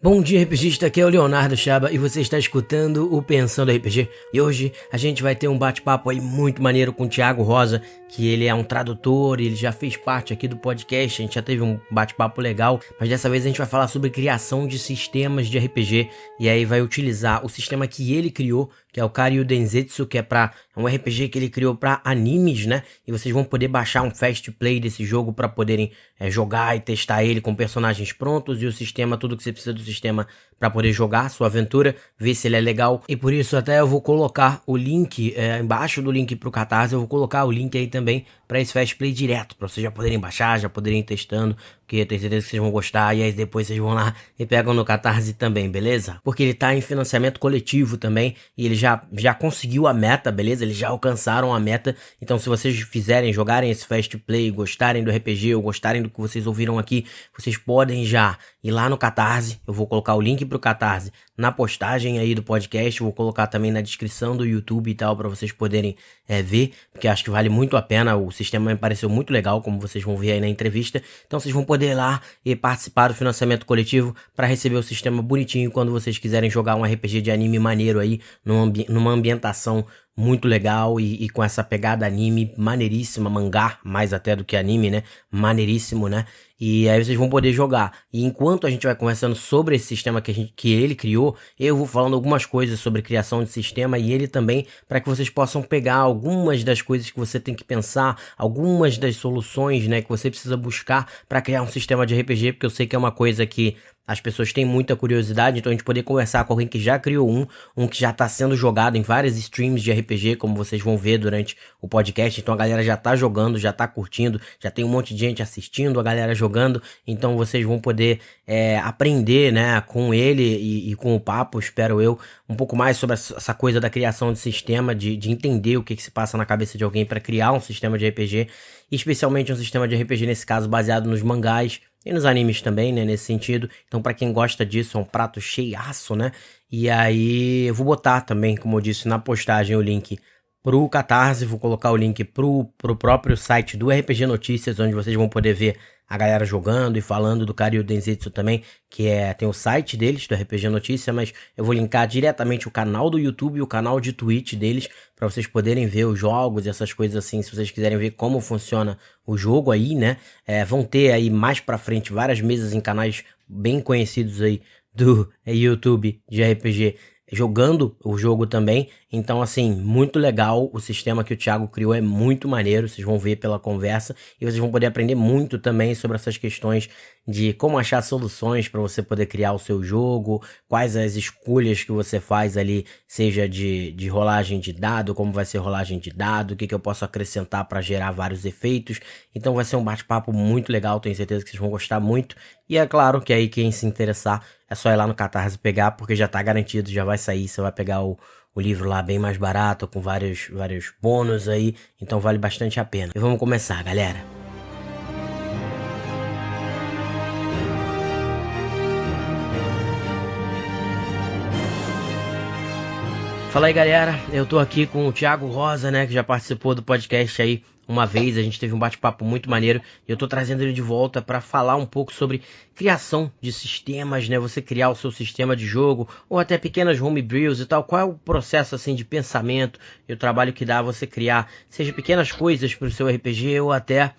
Bom dia, RPGista, aqui é o Leonardo Chaba e você está escutando o Pensando RPG. E hoje a gente vai ter um bate-papo aí muito maneiro com o Thiago Rosa, que ele é um tradutor, ele já fez parte aqui do podcast, a gente já teve um bate-papo legal, mas dessa vez a gente vai falar sobre criação de sistemas de RPG, e aí vai utilizar o sistema que ele criou, que é o Karyu Densetsu, que é um RPG que ele criou para animes, né? E vocês vão poder baixar um fast play desse jogo para poderem jogar e testar ele com personagens prontos e o sistema, tudo que você precisa do sistema para poder jogar a sua aventura, ver se ele é legal. E por isso até eu vou colocar o link embaixo do link pro Catarse, eu vou colocar o link aí também para esse fast play direto, para vocês já poderem baixar, já poderem ir testando, porque eu tenho certeza que vocês vão gostar, e aí depois vocês vão lá e pegam no Catarse também, beleza? Porque ele tá em financiamento coletivo também, e ele já conseguiu a meta, beleza? Eles já alcançaram a meta, então se vocês jogarem esse fast play, gostarem do RPG, ou gostarem do que vocês ouviram aqui, vocês podem já ir lá no Catarse, eu vou colocar o link pro Catarse na postagem aí do podcast, vou colocar também na descrição do YouTube e tal, para vocês poderem ver, porque acho que vale muito a pena, o sistema me pareceu muito legal, como vocês vão ver aí na entrevista, então vocês vão poder ir lá e participar do financiamento coletivo para receber o sistema bonitinho quando vocês quiserem jogar um RPG de anime maneiro aí, numa ambientação muito legal e com essa pegada anime maneiríssima, mangá, mais até do que anime, né? Maneiríssimo, né? E aí vocês vão poder jogar. E enquanto a gente vai conversando sobre esse sistema que ele criou, eu vou falando algumas coisas sobre criação de sistema e ele também, para que vocês possam pegar algumas das coisas que você tem que pensar, algumas das soluções, né, que você precisa buscar para criar um sistema de RPG, porque eu sei que é uma coisa que as pessoas têm muita curiosidade, então a gente poder conversar com alguém que já criou um que já tá sendo jogado em várias streams de RPG, como vocês vão ver durante o podcast, então a galera já tá jogando, já tá curtindo, já tem um monte de gente assistindo, a galera jogando, então vocês vão poder aprender, né, com ele e com o papo, espero eu, um pouco mais sobre essa coisa da criação de sistema, de entender o que se passa na cabeça de alguém para criar um sistema de RPG, especialmente um sistema de RPG, nesse caso, baseado nos mangás, e nos animes também, né, nesse sentido. Então, pra quem gosta disso, é um prato cheiaço, né? E aí, eu vou botar também, como eu disse, na postagem o link pro Catarse, vou colocar o link pro próprio site do RPG Notícias, onde vocês vão poder ver a galera jogando e falando do Karyu Densetsu também, que tem o site deles, do RPG Notícia, mas eu vou linkar diretamente o canal do YouTube e o canal de Twitch deles, para vocês poderem ver os jogos e essas coisas assim, se vocês quiserem ver como funciona o jogo aí, né? Vão ter aí mais pra frente várias mesas em canais bem conhecidos aí do YouTube de RPG, jogando o jogo também, então assim, muito legal, o sistema que o Thiago criou é muito maneiro, vocês vão ver pela conversa, e vocês vão poder aprender muito também sobre essas questões de como achar soluções para você poder criar o seu jogo, quais as escolhas que você faz ali, seja de rolagem de dado, como vai ser rolagem de dado, o que eu posso acrescentar para gerar vários efeitos, então vai ser um bate-papo muito legal, tenho certeza que vocês vão gostar muito, e é claro que aí quem se interessar, é só ir lá no Catarse pegar, porque já tá garantido, já vai sair, você vai pegar o livro lá bem mais barato, com vários bônus aí, então vale bastante a pena. E vamos começar, galera. Fala aí, galera, eu tô aqui com o Thiago Rosa, né, que já participou do podcast aí uma vez, a gente teve um bate-papo muito maneiro e eu tô trazendo ele de volta para falar um pouco sobre criação de sistemas, né, você criar o seu sistema de jogo ou até pequenas homebrews e tal, qual é o processo assim de pensamento e o trabalho que dá você criar, seja pequenas coisas para o seu RPG ou até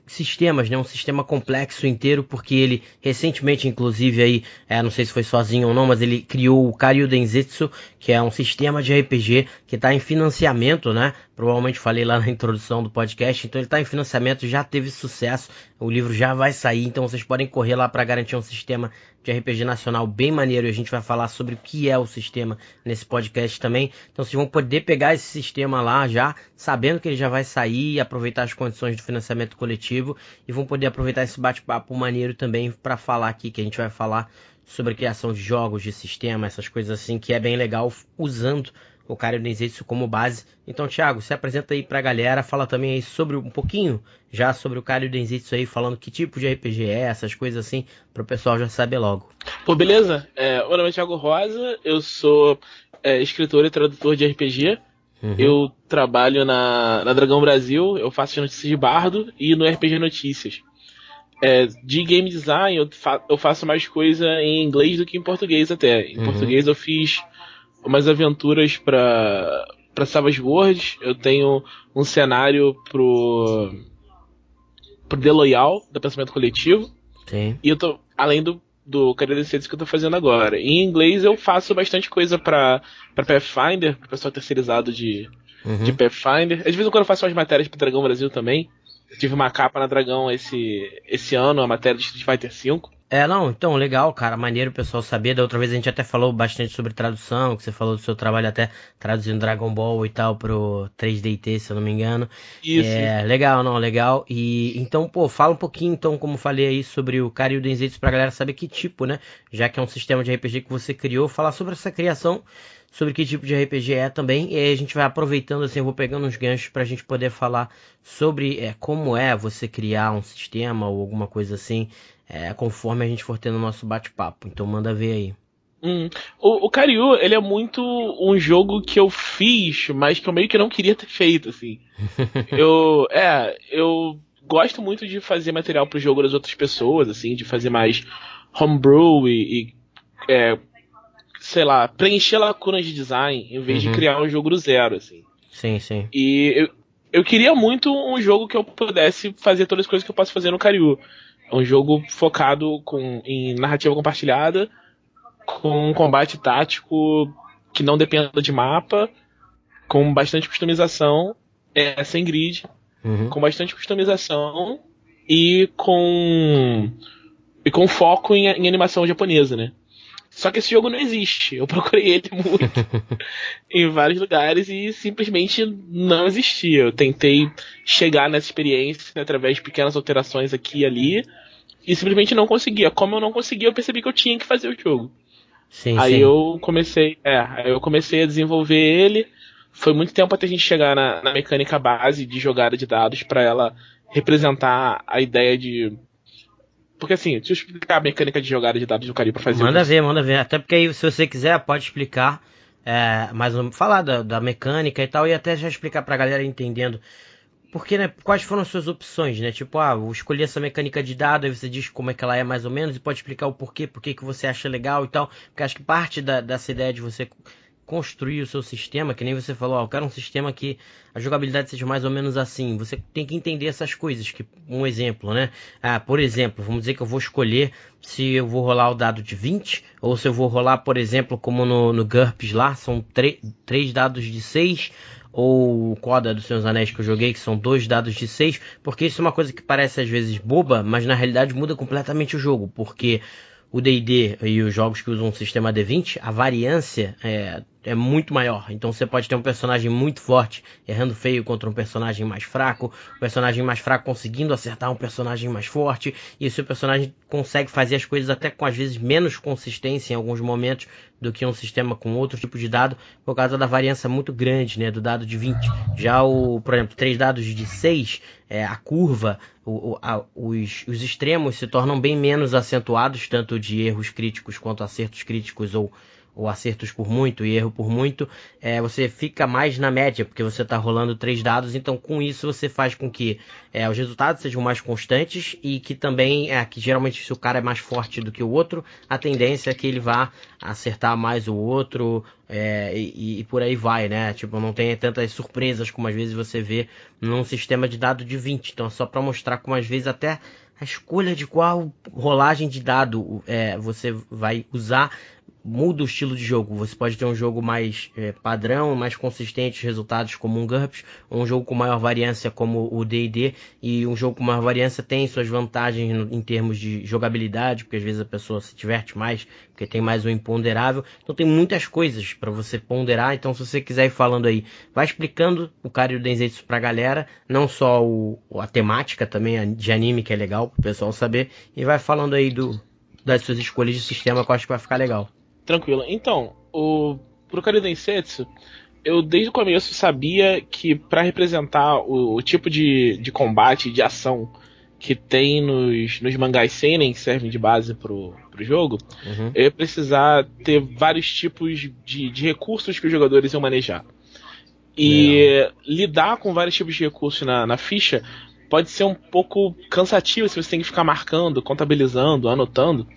sistemas, né? Um sistema complexo inteiro, porque ele recentemente, inclusive aí, não sei se foi sozinho ou não, mas ele criou o Karyu Densetsu, que é um sistema de RPG que está em financiamento, né? Provavelmente falei lá na introdução do podcast, então ele está em financiamento, já teve sucesso, o livro já vai sair, então vocês podem correr lá para garantir um sistema de RPG nacional bem maneiro, e a gente vai falar sobre o que é o sistema nesse podcast também, então vocês vão poder pegar esse sistema lá já, sabendo que ele já vai sair, e aproveitar as condições do financiamento coletivo, e vão poder aproveitar esse bate-papo maneiro também para falar aqui, que a gente vai falar sobre a criação de jogos, de sistema, essas coisas assim, que é bem legal, usando o Karyu Densetsu como base. Então, Thiago, se apresenta aí pra galera, fala também aí sobre um pouquinho, já sobre o Karyu Densetsu aí, falando que tipo de RPG é, essas coisas assim, pro pessoal já saber logo. Pô, beleza? Meu nome é Thiago Rosa, eu sou escritor e tradutor de RPG. Eu trabalho na Dragão Brasil, eu faço notícias de bardo e no RPG Notícias. De game design eu faço mais coisa em inglês do que em português até. Em português eu fiz umas aventuras pra Savage Worlds. Eu tenho um cenário pro The Loyal, do Pensamento Coletivo. Sim. E eu tô, além do Career Deceitos que eu tô fazendo agora. Em inglês eu faço bastante coisa pra Pathfinder, pro pessoal terceirizado de Pathfinder. Às vezes quando eu faço umas matérias pro Dragão Brasil também. Eu tive uma capa na Dragão esse ano, a matéria de Street Fighter V. Não, então, legal, cara, maneiro o pessoal saber. Da outra vez a gente até falou bastante sobre tradução, que você falou do seu trabalho até traduzindo Dragon Ball e tal pro 3DT, se eu não me engano. Isso. Legal, não, legal. E então, pô, fala um pouquinho, então, como falei aí, sobre o Karyu Densetsu pra galera saber que tipo, né? Já que é um sistema de RPG que você criou, falar sobre essa criação, sobre que tipo de RPG é também, e aí a gente vai aproveitando, assim, eu vou pegando uns ganchos pra gente poder falar sobre como é você criar um sistema ou alguma coisa assim, conforme a gente for tendo o nosso bate-papo. Então manda ver aí. O Karyu, ele é muito um jogo que eu fiz, mas que eu meio que não queria ter feito, assim. eu gosto muito de fazer material pro jogo das outras pessoas, assim, de fazer mais homebrew sei lá, preencher lacunas de design em vez de criar um jogo do zero, assim. Sim, sim. E eu queria muito um jogo que eu pudesse fazer todas as coisas que eu posso fazer no Karyu. Um jogo focado em narrativa compartilhada, com um combate tático que não dependa de mapa, com bastante customização, sem grid, com bastante customização e com foco em animação japonesa, né? Só que esse jogo não existe. Eu procurei ele muito em vários lugares e simplesmente não existia. Eu tentei chegar nessa experiência através de pequenas alterações aqui e ali e simplesmente não conseguia. Como eu não conseguia, eu percebi que eu tinha que fazer o jogo. Sim, aí sim. eu comecei a desenvolver ele. Foi muito tempo até a gente chegar na mecânica base de jogada de dados para ela representar a ideia de... Porque assim, deixa eu explicar a mecânica de jogada de dados do Karyu pra fazer. Manda ver. Até porque aí, se você quiser, pode explicar, mais falar da mecânica e tal, e até já explicar pra galera entendendo. Porque, né, quais foram as suas opções, né? Tipo, eu escolhi essa mecânica de dado, aí você diz como é que ela é mais ou menos, e pode explicar o porquê, por que você acha legal e tal. Porque acho que parte dessa ideia de você construir o seu sistema, que nem você falou, eu quero um sistema que a jogabilidade seja mais ou menos assim. Você tem que entender essas coisas, que um exemplo, né? Por exemplo, vamos dizer que eu vou escolher se eu vou rolar o dado de 20, ou se eu vou rolar, por exemplo, como no GURPS lá, são 3 dados de 6, ou o Coda dos Senhor dos Anéis que eu joguei, que são 2 dados de 6, porque isso é uma coisa que parece às vezes boba, mas na realidade muda completamente o jogo, porque o D&D e os jogos que usam o sistema D20, a variância é muito maior. Então você pode ter um personagem muito forte errando feio contra um personagem mais fraco, o personagem mais fraco conseguindo acertar um personagem mais forte, e o seu personagem consegue fazer as coisas até com às vezes menos consistência em alguns momentos do que um sistema com outro tipo de dado, por causa da variância muito grande, né, do dado de 20. Já por exemplo, 3 dados de 6, a curva, os extremos se tornam bem menos acentuados, tanto de erros críticos quanto acertos críticos, ou acertos por muito e erro por muito, você fica mais na média, porque você está rolando 3 dados, então com isso você faz com que os resultados sejam mais constantes e que também, que geralmente se o cara é mais forte do que o outro, a tendência é que ele vá acertar mais o outro, e por aí vai, né? Tipo, não tem tantas surpresas como às vezes você vê num sistema de dado de 20, então é só para mostrar como às vezes até a escolha de qual rolagem de dado você vai usar muda o estilo de jogo. Você pode ter um jogo mais padrão, mais consistente, resultados como um GURPS, ou um jogo com maior variância como o D&D, e um jogo com maior variância tem suas vantagens em termos de jogabilidade, porque às vezes a pessoa se diverte mais, porque tem mais um imponderável. Então tem muitas coisas para você ponderar. Então se você quiser ir falando aí, vai explicando o Karyu Densetsu pra galera, não só a temática também de anime, que é legal pro pessoal saber, e vai falando aí das suas escolhas de sistema, que eu acho que vai ficar legal. Tranquilo. Então, pro Karyu Densetsu, eu desde o começo sabia que para representar o tipo de combate, de ação que tem nos mangás seinen que servem de base pro jogo, eu ia precisar ter vários tipos de recursos que os jogadores iam manejar. E lidar com vários tipos de recursos na ficha pode ser um pouco cansativo se você tem que ficar marcando, contabilizando, anotando.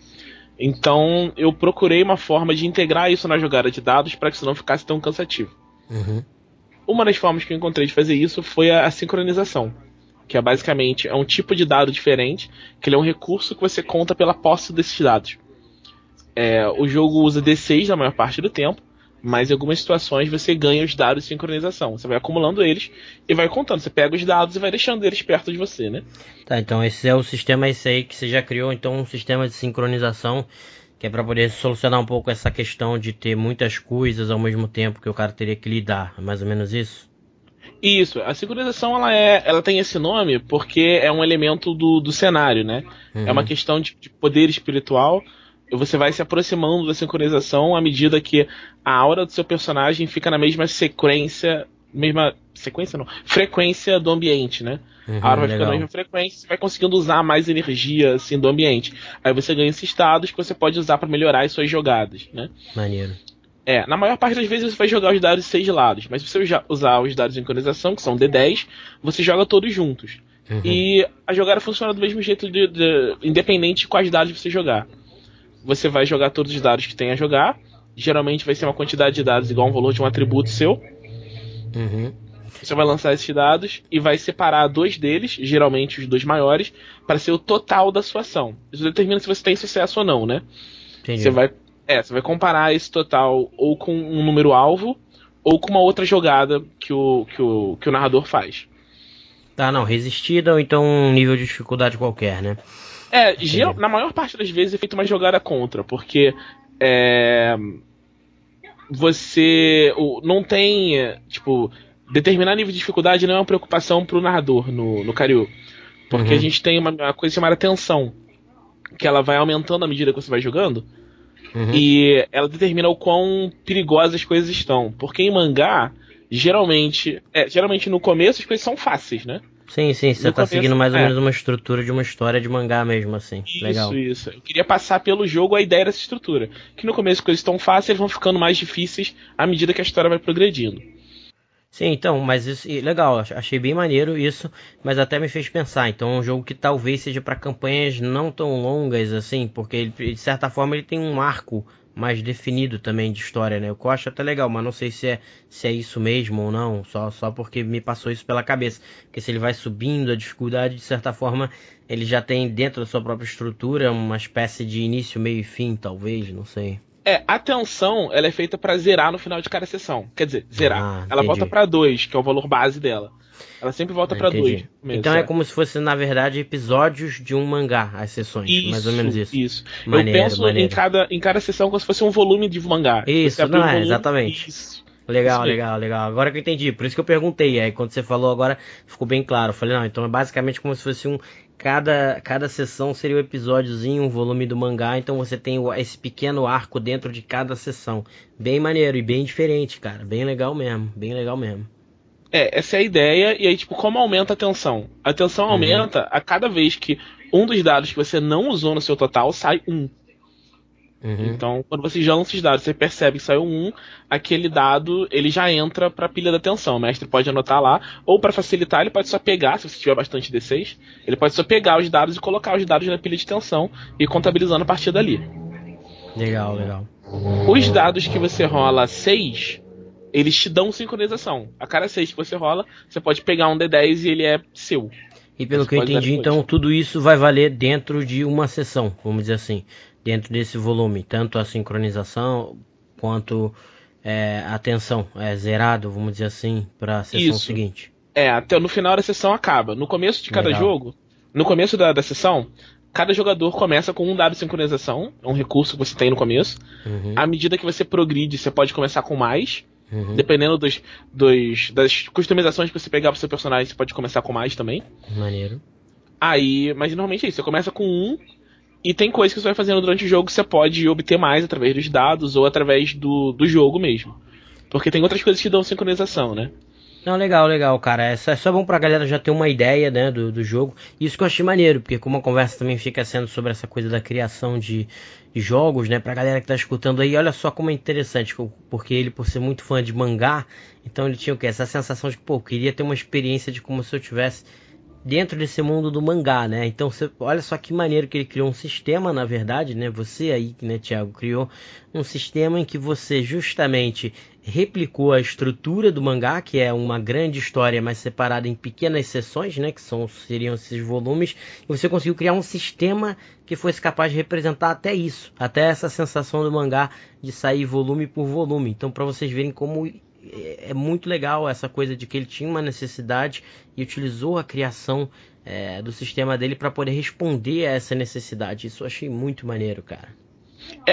Então eu procurei uma forma de integrar isso na jogada de dados para que isso não ficasse tão cansativo. Uma das formas que eu encontrei de fazer isso foi a sincronização, que é basicamente um tipo de dado diferente, que ele é um recurso que você conta pela posse desses dados. O jogo usa D6 na maior parte do tempo, mas em algumas situações você ganha os dados de sincronização. Você vai acumulando eles e vai contando. Você pega os dados e vai deixando eles perto de você, né? Tá, então esse é o sistema, esse aí que você já criou, então um sistema de sincronização, que é para poder solucionar um pouco essa questão de ter muitas coisas ao mesmo tempo que o cara teria que lidar. É mais ou menos isso? Isso, a sincronização ela tem esse nome porque é um elemento do cenário, né? É uma questão de poder espiritual. Você vai se aproximando da sincronização à medida que a aura do seu personagem fica na mesma frequência do ambiente, né? A aura vai ficando na mesma frequência, você vai conseguindo usar mais energia assim, do ambiente. Aí você ganha esses dados que você pode usar para melhorar as suas jogadas, né? Maneiro. Na maior parte das vezes você vai jogar os dados de 6 lados, mas se você usar os dados de sincronização, que são D10, você joga todos juntos. E a jogada funciona do mesmo jeito, independente de quais dados você jogar. Você vai jogar todos os dados que tem a jogar. Geralmente vai ser uma quantidade de dados igual a um valor de um atributo seu. Você vai lançar esses dados e vai separar 2 deles, geralmente os 2 maiores, para ser o total da sua ação. Isso determina se você tem sucesso ou não, né? Entendi. Você vai comparar esse total ou com um número alvo ou com uma outra jogada que o narrador faz. Tá, não, resistida ou então um nível de dificuldade qualquer, né? Na maior parte das vezes é feita uma jogada contra, porque você não tem, determinar nível de dificuldade não é uma preocupação pro narrador no Cariú, porque a gente tem uma coisa chamada tensão, que ela vai aumentando à medida que você vai jogando, e ela determina o quão perigosas as coisas estão, porque em mangá, geralmente no começo as coisas são fáceis, né? Sim, você tá seguindo mais ou menos uma estrutura de uma história de mangá mesmo, assim. Legal. Isso. Eu queria passar pelo jogo a ideia dessa estrutura. Que no começo as coisas estão fáceis, vão ficando mais difíceis à medida que a história vai progredindo. Sim, então, mas isso, legal, achei bem maneiro isso, mas até me fez pensar, então é um jogo que talvez seja para campanhas não tão longas assim, porque ele, de certa forma ele tem um arco mais definido também de história, né? O que eu acho até legal, mas não sei se é isso mesmo ou não, só porque me passou isso pela cabeça. Porque se ele vai subindo a dificuldade, de certa forma, ele já tem dentro da sua própria estrutura uma espécie de início, meio e fim, talvez, não sei. A tensão, ela é feita pra zerar no final de cada sessão. Quer dizer, zerar. Ela entendi. volta pra 2, que é o valor base dela. Ela sempre volta pra 2. Então é como se fosse, na verdade, episódios de um mangá, as sessões. Isso, mais ou menos isso. Isso. Maneiro, eu penso em cada sessão como se fosse um volume de mangá. Isso, não é, exatamente. Isso. Legal. Agora que eu entendi. Por isso que eu perguntei. Aí quando você falou agora, ficou bem claro. Eu falei, não, então é basicamente como se fosse cada sessão seria um episódiozinho, um volume do mangá. Então você tem esse pequeno arco dentro de cada sessão. Bem maneiro e bem diferente, cara. Bem legal mesmo. Essa é a ideia. E aí, como aumenta a tensão? A tensão aumenta a cada vez que um dos dados que você não usou no seu total sai 1. Então, quando você já lança os dados, você percebe que saiu 1, aquele dado ele já entra pra pilha da tensão. O mestre pode anotar lá, ou para facilitar, ele pode só pegar, se você tiver bastante D6, ele pode só pegar os dados e colocar os dados na pilha de tensão e contabilizando a partir dali. Legal. Os dados que você rola 6, eles te dão sincronização. A cada 6 que você rola, você pode pegar um D10 e ele é seu. E pelo que eu entendi, então tudo isso vai valer dentro de uma sessão, vamos dizer assim. Dentro desse volume, tanto a sincronização quanto a tensão zerado, vamos dizer assim, para a sessão seguinte. Até no final da sessão acaba. No começo de cada jogo, no começo da sessão, cada jogador começa com um dado de sincronização, é um recurso que você tem no começo. À medida que você progride, você pode começar com mais. Dependendo das customizações que você pegar pro seu personagem, você pode começar com mais também. Maneiro. Mas normalmente é isso, você começa com 1. E tem coisas que você vai fazendo durante o jogo que você pode obter mais através dos dados ou através do jogo mesmo. Porque tem outras coisas que dão sincronização, né? Não, legal, cara. É só bom pra galera já ter uma ideia, né, do jogo. Isso que eu achei maneiro, porque como a conversa também fica sendo sobre essa coisa da criação de jogos, né, pra galera que tá escutando aí, olha só como é interessante, porque ele, por ser muito fã de mangá, então ele tinha o quê? Essa sensação de que, eu queria ter uma experiência de como se eu tivesse dentro desse mundo do mangá, né? Então, olha só que maneiro que ele criou um sistema, na verdade, né? Você aí, né, Thiago, criou um sistema em que você justamente replicou a estrutura do mangá, que é uma grande história, mas separada em pequenas seções, né? Que seriam esses volumes. E você conseguiu criar um sistema que fosse capaz de representar até isso, até essa sensação do mangá de sair volume por volume. Então, para vocês verem como é muito legal essa coisa de que ele tinha uma necessidade e utilizou a criação do sistema dele para poder responder a essa necessidade. Isso eu achei muito maneiro, cara.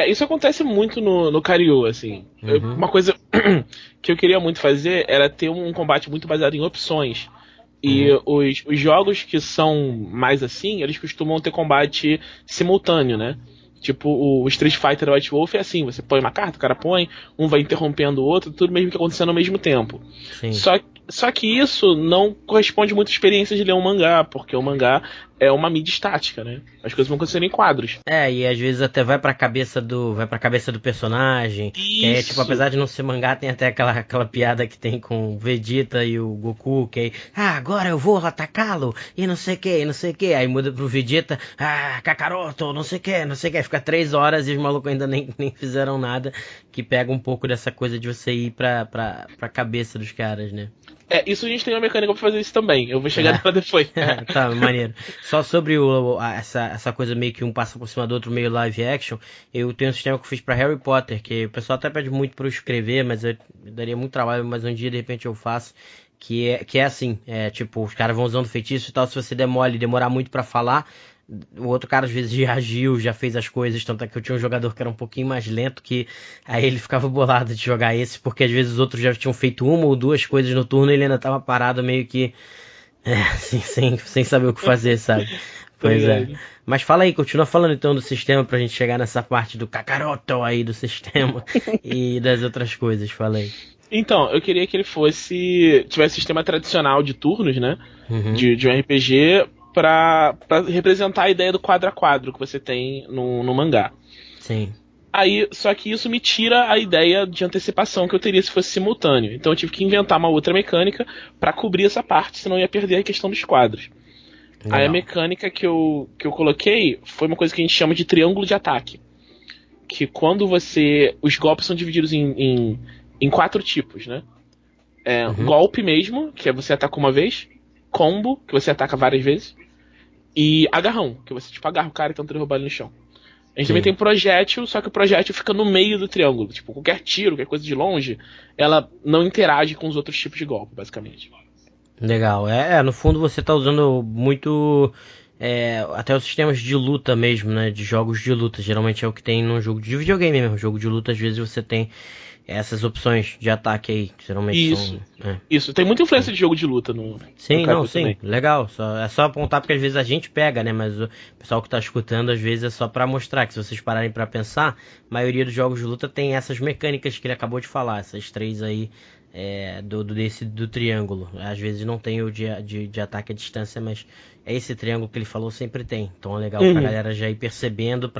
Isso acontece muito no Karyu, assim. Uhum. Uma coisa que eu queria muito fazer era ter um combate muito baseado em opções. E os jogos que são mais assim, eles costumam ter combate simultâneo, né? Tipo, o Street Fighter White Wolf é assim, você põe uma carta, o cara põe, um vai interrompendo o outro, tudo mesmo que acontecendo ao mesmo tempo. Sim. Só que isso não corresponde muito à experiência de ler um mangá, porque o mangá é uma mídia estática, né? As coisas vão acontecendo em quadros. E às vezes até vai pra cabeça do personagem. Isso. Que é, tipo, apesar de não ser mangá, tem até aquela piada que tem com o Vegeta e o Goku, que agora eu vou atacá-lo, e não sei o que, e não sei o que. Aí muda pro Vegeta, Kakaroto, não sei o que, não sei o que. Aí fica 3 horas e os malucos ainda nem fizeram nada, que pega um pouco dessa coisa de você ir pra cabeça dos caras, né? Isso a gente tem uma mecânica pra fazer isso também. Eu vou chegar pra depois. Tá, maneiro. Só sobre essa coisa meio que um passa por cima do outro, meio live action, eu tenho um sistema que eu fiz pra Harry Potter, que o pessoal até pede muito pra eu escrever, mas eu daria muito trabalho, mas um dia de repente eu faço, que é assim, tipo, os caras vão usando feitiço e tal, se você demorar muito pra falar, o outro cara às vezes já agiu, já fez as coisas, tanto é que eu tinha um jogador que era um pouquinho mais lento, que aí ele ficava bolado de jogar esse, porque às vezes os outros já tinham feito uma ou duas coisas no turno e ele ainda tava parado meio que assim, sem saber o que fazer, sabe? Pois é. Mas fala aí, continua falando então do sistema pra gente chegar nessa parte do Kakaroto aí do sistema e das outras coisas, fala aí. Então, eu queria que ele tivesse sistema tradicional de turnos, né? Uhum. De um RPG pra representar a ideia do quadro a quadro que você tem no mangá. Sim. Aí, só que isso me tira a ideia de antecipação que eu teria se fosse simultâneo. Então eu tive que inventar uma outra mecânica pra cobrir essa parte, senão eu ia perder a questão dos quadros. Legal. Aí a mecânica que eu coloquei foi uma coisa que a gente chama de triângulo de ataque. Que quando os golpes são divididos em 4 tipos, né? Golpe mesmo, que é você ataca uma vez. Combo, que você ataca várias vezes. E agarrão, que você tipo agarra o cara e tenta derrubar ele no chão. A gente também tem projétil, só que o projétil fica no meio do triângulo. Tipo, qualquer tiro, qualquer coisa de longe, ela não interage com os outros tipos de golpe, basicamente. Legal. No fundo você tá usando muito até os sistemas de luta mesmo, né? De jogos de luta. Geralmente é o que tem num jogo de videogame mesmo. Jogo de luta, às vezes você tem essas opções de ataque aí, que geralmente são... Isso, tem muita influência de jogo de luta Sim, legal. É só apontar porque às vezes a gente pega, né? Mas o pessoal que tá escutando, às vezes é só pra mostrar, que se vocês pararem pra pensar, a maioria dos jogos de luta tem essas mecânicas que ele acabou de falar, essas 3 aí, do triângulo. Às vezes não tem o de ataque à distância, mas esse triângulo que ele falou sempre tem. Então é legal pra galera já ir percebendo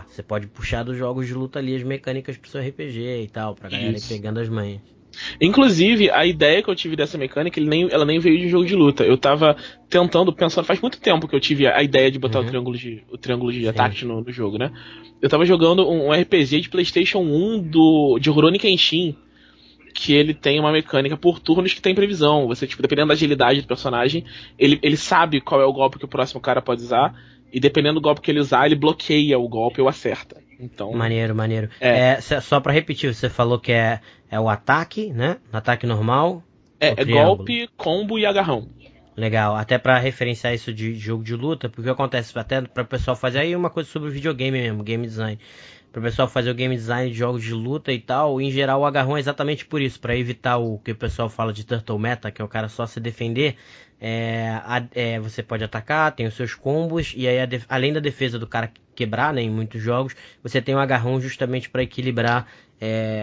você pode puxar dos jogos de luta ali as mecânicas pro seu RPG e tal, pra galera ir pegando as manhas. Inclusive, a ideia que eu tive dessa mecânica, ela nem veio de um jogo de luta. Eu tava pensando, faz muito tempo que eu tive a ideia de botar o triângulo de ataque no jogo, né? Eu tava jogando um RPG de PlayStation 1 de Rurouni Kenshin, que ele tem uma mecânica por turnos que tem previsão. Você, tipo, dependendo da agilidade do personagem, ele sabe qual é o golpe que o próximo cara pode usar, e dependendo do golpe que ele usar, ele bloqueia o golpe ou acerta. Então, maneiro. Só pra repetir, você falou que é o ataque, né? Ataque normal. É golpe, combo e agarrão. Legal, até pra referenciar isso de jogo de luta, porque acontece até pra o pessoal fazer aí uma coisa sobre o videogame mesmo, game design. Para o pessoal fazer o game design de jogos de luta e tal, em geral o agarrão é exatamente por isso, para evitar o que o pessoal fala de turtle meta, que é o cara só se defender. Você pode atacar, tem os seus combos, e aí além da defesa do cara quebrar, né, em muitos jogos, você tem um agarrão justamente para equilibrar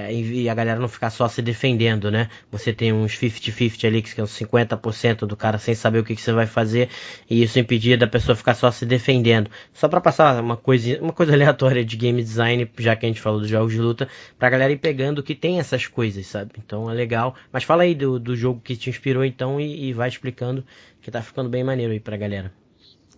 e a galera não ficar só se defendendo, né? Você tem uns 50-50 ali, que são 50% do cara sem saber o que você vai fazer, e isso impedir da pessoa ficar só se defendendo. Só pra passar uma coisa aleatória de game design, já que a gente falou dos jogos de luta, pra galera ir pegando que tem essas coisas, sabe? Então é legal. Mas fala aí do jogo que te inspirou então e vai explicando que tá ficando bem maneiro aí pra galera.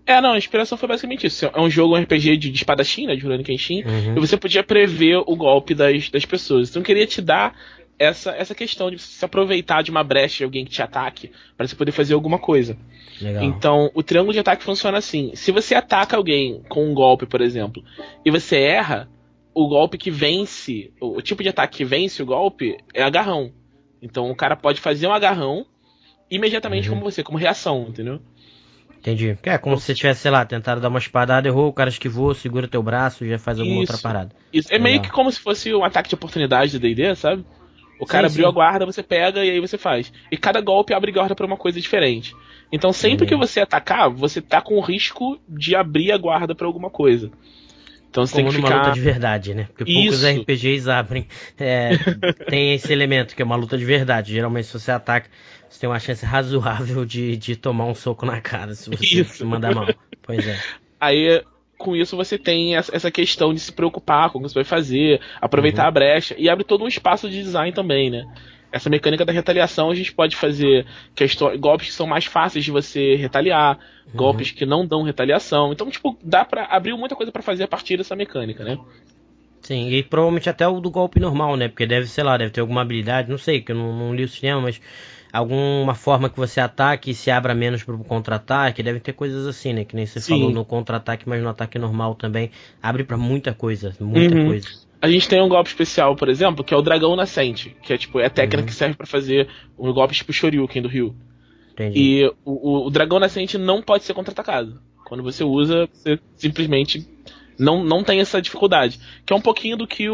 Não, a inspiração foi basicamente isso. É um jogo, um RPG de espadachim, né, de Rurouni Kenshin, e você podia prever o golpe das pessoas. Então eu queria te dar essa questão de se aproveitar de uma brecha de alguém que te ataque para você poder fazer alguma coisa. Legal. Então, o triângulo de ataque funciona assim. Se você ataca alguém com um golpe, por exemplo, e você erra, o golpe que vence, o tipo de ataque que vence o golpe é agarrão. Então o cara pode fazer um agarrão imediatamente como você, como reação, entendeu? Entendi. É como se você tivesse, sei lá, tentado dar uma espadada, errou, o cara esquivou, segura teu braço e já faz alguma outra parada. Isso. É meio que como se fosse um ataque de oportunidade do D&D, sabe? O cara abriu a guarda, você pega e aí você faz. E cada golpe abre guarda pra uma coisa diferente. Então sempre que você atacar, você tá com o risco de abrir a guarda pra alguma coisa. Então você tem que ficar... uma luta de verdade, né? Porque poucos RPGs abrem. Tem esse elemento, que é uma luta de verdade. Geralmente, se você ataca, você tem uma chance razoável de tomar um soco na cara, se você se mandar mal. Pois é. Aí, com isso, você tem essa questão de se preocupar com o que você vai fazer, aproveitar a brecha, e abre todo um espaço de design também, né? Essa mecânica da retaliação, a gente pode fazer golpes que são mais fáceis de você retaliar, golpes que não dão retaliação. Então, tipo, dá pra abrir muita coisa pra fazer a partir dessa mecânica, né? Sim, e provavelmente até o do golpe normal, né? Porque deve ter alguma habilidade, não sei, que eu não li o sistema, mas alguma forma que você ataque e se abra menos pro contra-ataque, deve ter coisas assim, né? Que nem você falou no contra-ataque, mas no ataque normal também abre pra muita coisa, coisa. A gente tem um golpe especial, por exemplo, que é o Dragão Nascente, que é tipo, a técnica que serve pra fazer um golpe tipo Shoryuken do Ryu. Entendi. E o Dragão Nascente não pode ser contra-atacado. Quando você usa, você simplesmente não tem essa dificuldade. Que é um pouquinho do que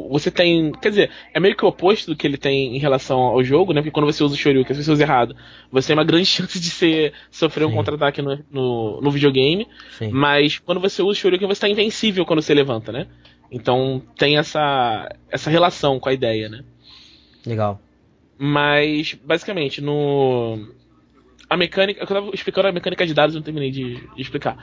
você tem... Quer dizer, é meio que o oposto do que ele tem em relação ao jogo, né? Porque quando você usa o Shoryuken, se você usa errado, você tem uma grande chance de sofrer um contra-ataque no videogame. Sim. Mas quando você usa o Shoryuken, você tá invencível quando você levanta, né? Então tem essa relação com a ideia, né? Legal. Mas, basicamente, a mecânica... Eu tava explicando a mecânica de dados, eu não terminei de explicar.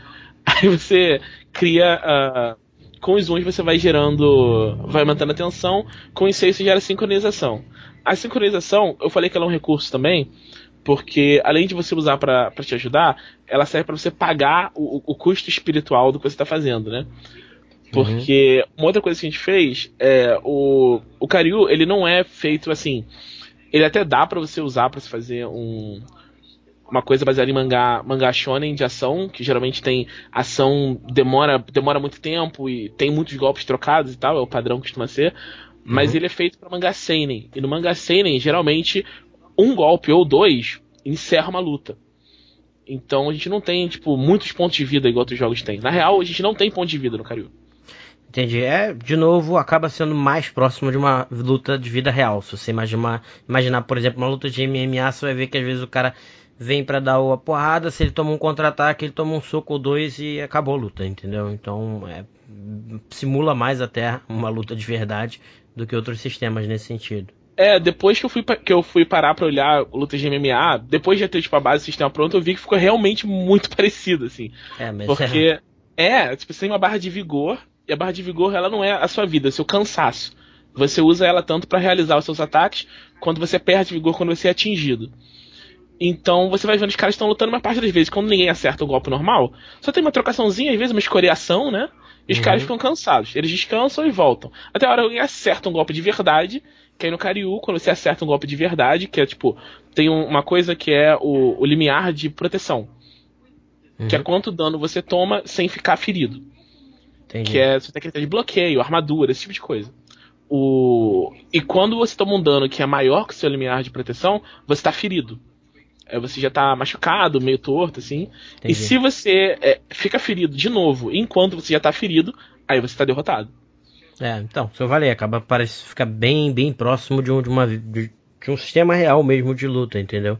Aí você cria... com os uns você vai gerando... Vai mantendo a tensão. Com os 6 você gera sincronização. A sincronização, eu falei que ela é um recurso também, porque além de você usar pra te ajudar, ela serve pra você pagar o custo espiritual do que você tá fazendo, né? Porque uma outra coisa que a gente fez é o Karyu, ele não é feito assim. Ele até dá pra você usar pra se fazer uma coisa baseada em mangá shonen de ação, que geralmente tem ação, demora muito tempo e tem muitos golpes trocados e tal, é o padrão que costuma ser. Mas ele é feito pra mangá seinen. E no mangá seinen, geralmente, um golpe ou dois encerra uma luta. Então a gente não tem, tipo, muitos pontos de vida igual outros jogos têm. Na real, a gente não tem ponto de vida no Karyu. Entendi. De novo, acaba sendo mais próximo de uma luta de vida real. Se você imaginar, por exemplo, uma luta de MMA, você vai ver que às vezes o cara vem pra dar a porrada, se ele toma um contra-ataque, ele toma um soco ou dois e acabou a luta, entendeu? Então, simula mais até uma luta de verdade do que outros sistemas nesse sentido. Depois que eu fui parar pra olhar lutas de MMA, depois de ter, tipo, a base do sistema pronto, eu vi que ficou realmente muito parecido, assim. Mas porque, tipo, você tem uma barra de vigor, e a barra de vigor, ela não é a sua vida, é o seu cansaço. Você usa ela tanto pra realizar os seus ataques, quanto você perde vigor quando você é atingido. Então, você vai vendo os caras estão lutando uma parte das vezes, quando ninguém acerta o golpe normal, só tem uma trocaçãozinha, às vezes, uma escoriação, né? E os caras ficam cansados. Eles descansam e voltam. Até a hora que alguém acerta um golpe de verdade, que aí no Karyu, quando você acerta um golpe de verdade, que é tipo, tem uma coisa que é o limiar de proteção. Que é quanto dano você toma sem ficar ferido. Entendi. Que é sua técnica de bloqueio, armadura, esse tipo de coisa. E quando você toma um dano que é maior que o seu limiar de proteção, você tá ferido. Você já tá machucado, meio torto, assim. Entendi. E se você fica ferido de novo, enquanto você já tá ferido, aí você tá derrotado. Então, se eu falei, parece ficar bem, bem próximo de um sistema real mesmo de luta, entendeu?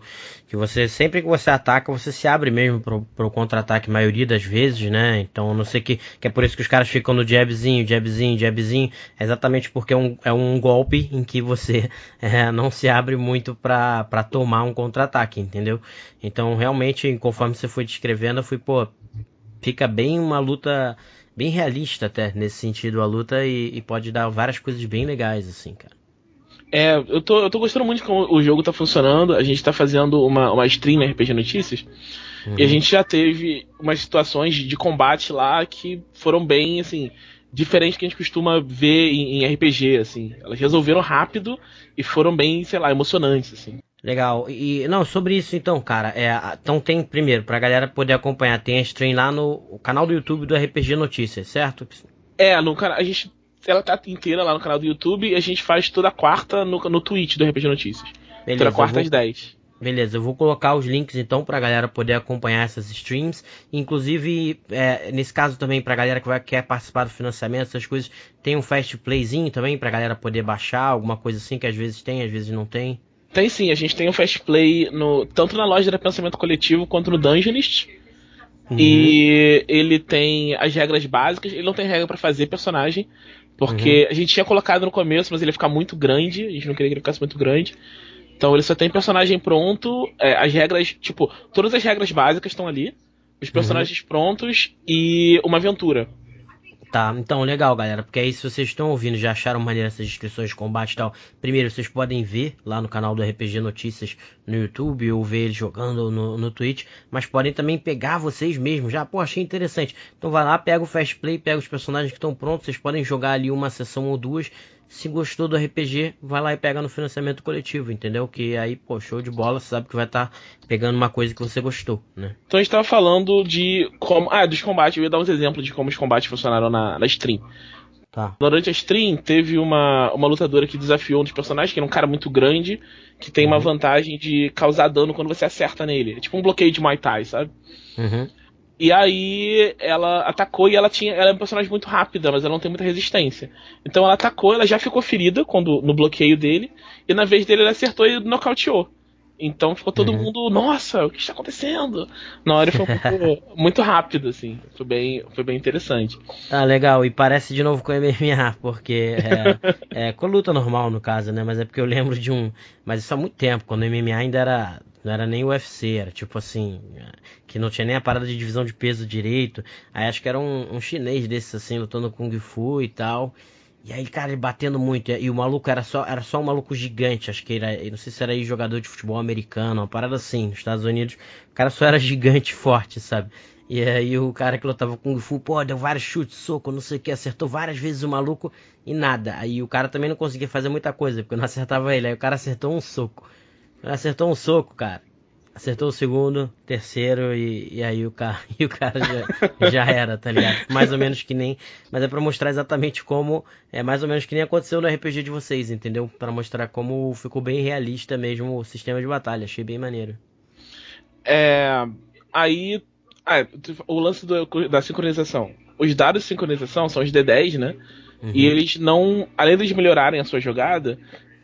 Que você, sempre que você ataca, você se abre mesmo pro contra-ataque, a maioria das vezes, né? Então, não sei que é por isso que os caras ficam no jabzinho, é exatamente porque é um golpe em que você não se abre muito pra tomar um contra-ataque, entendeu? Então, realmente, conforme você foi descrevendo, eu fui, fica bem uma luta bem realista até, nesse sentido, a luta, e pode dar várias coisas bem legais, assim, cara. Eu tô gostando muito de como o jogo tá funcionando. A gente tá fazendo uma stream RPG Notícias. E a gente já teve umas situações de combate lá que foram bem, assim, diferentes que a gente costuma ver em RPG, assim. Elas resolveram rápido e foram bem, sei lá, emocionantes, assim. Legal. E não, sobre isso então, cara, então tem primeiro, pra galera poder acompanhar, tem a stream lá no canal do YouTube do RPG Notícias, certo? No canal, ela tá inteira lá no canal do YouTube e a gente faz toda quarta no Twitch do RPG Notícias. Beleza, toda quarta às 10. Beleza, eu vou colocar os links então pra galera poder acompanhar essas streams. Inclusive, nesse caso também pra galera que quer participar do financiamento, essas coisas, tem um Fast Playzinho também pra galera poder baixar, alguma coisa assim que às vezes tem, às vezes não tem. Tem sim, a gente tem um Fast Play tanto na loja da Pensamento Coletivo quanto no Dungeonist. E ele tem as regras básicas, ele não tem regra pra fazer personagem, porque a gente tinha colocado no começo, mas ele ia ficar muito grande, a gente não queria que ele ficasse muito grande. Então ele só tem personagem pronto, as regras, tipo, todas as regras básicas estão ali, os personagens prontos e uma aventura. Tá, então legal, galera, porque aí se vocês estão ouvindo, já acharam maneira essas descrições de combate e tal, primeiro vocês podem ver lá no canal do RPG Notícias no YouTube ou ver ele jogando no Twitch, mas podem também pegar vocês mesmos, já, pô, achei interessante. Então vai lá, pega o Fast Play, pega os personagens que estão prontos, vocês podem jogar ali uma sessão ou duas. Se gostou do RPG, vai lá e pega no financiamento coletivo, entendeu? Que aí, pô, show de bola, você sabe que vai estar pegando uma coisa que você gostou, né? Então a gente tava falando dos combates, eu ia dar uns exemplos de como os combates funcionaram na stream. Tá. Durante a stream, teve uma lutadora que desafiou um dos personagens, que era um cara muito grande, que tem uma vantagem de causar dano quando você acerta nele. É tipo um bloqueio de Muay Thai, sabe? E aí ela atacou e ela é um personagem muito rápida, mas ela não tem muita resistência. Então ela atacou, ela já ficou ferida no bloqueio dele, e na vez dele ela acertou e nocauteou. Então ficou todo mundo, nossa, o que está acontecendo? Na hora foi muito rápido, assim. Foi bem interessante. Ah, legal, e parece de novo com MMA, porque com luta normal no caso, né? Mas é porque eu lembro de mas isso há muito tempo, quando o MMA ainda não era nem UFC, era tipo assim, que não tinha nem a parada de divisão de peso direito. Aí acho que era um chinês desses assim, lutando Kung Fu e tal. E aí, cara, ele batendo muito. E o maluco era só um maluco gigante. Acho que não sei se era aí jogador de futebol americano, uma parada assim, nos Estados Unidos. O cara só era gigante e forte, sabe? E aí o cara que lutava Kung Fu, pô, deu vários chutes, soco, não sei o que, acertou várias vezes o maluco e nada. Aí o cara também não conseguia fazer muita coisa, porque não acertava ele. Aí o cara acertou um soco. Acertou um soco, cara. Acertou o segundo, terceiro e aí o cara já era, tá ligado? Mais ou menos que nem... Mas é pra mostrar exatamente como... É mais ou menos que nem aconteceu no RPG de vocês, entendeu? Pra mostrar como ficou bem realista mesmo o sistema de batalha. Achei bem maneiro. Aí... o lance da sincronização. Os dados de sincronização são os D10, né? E eles não... Além de melhorarem a sua jogada...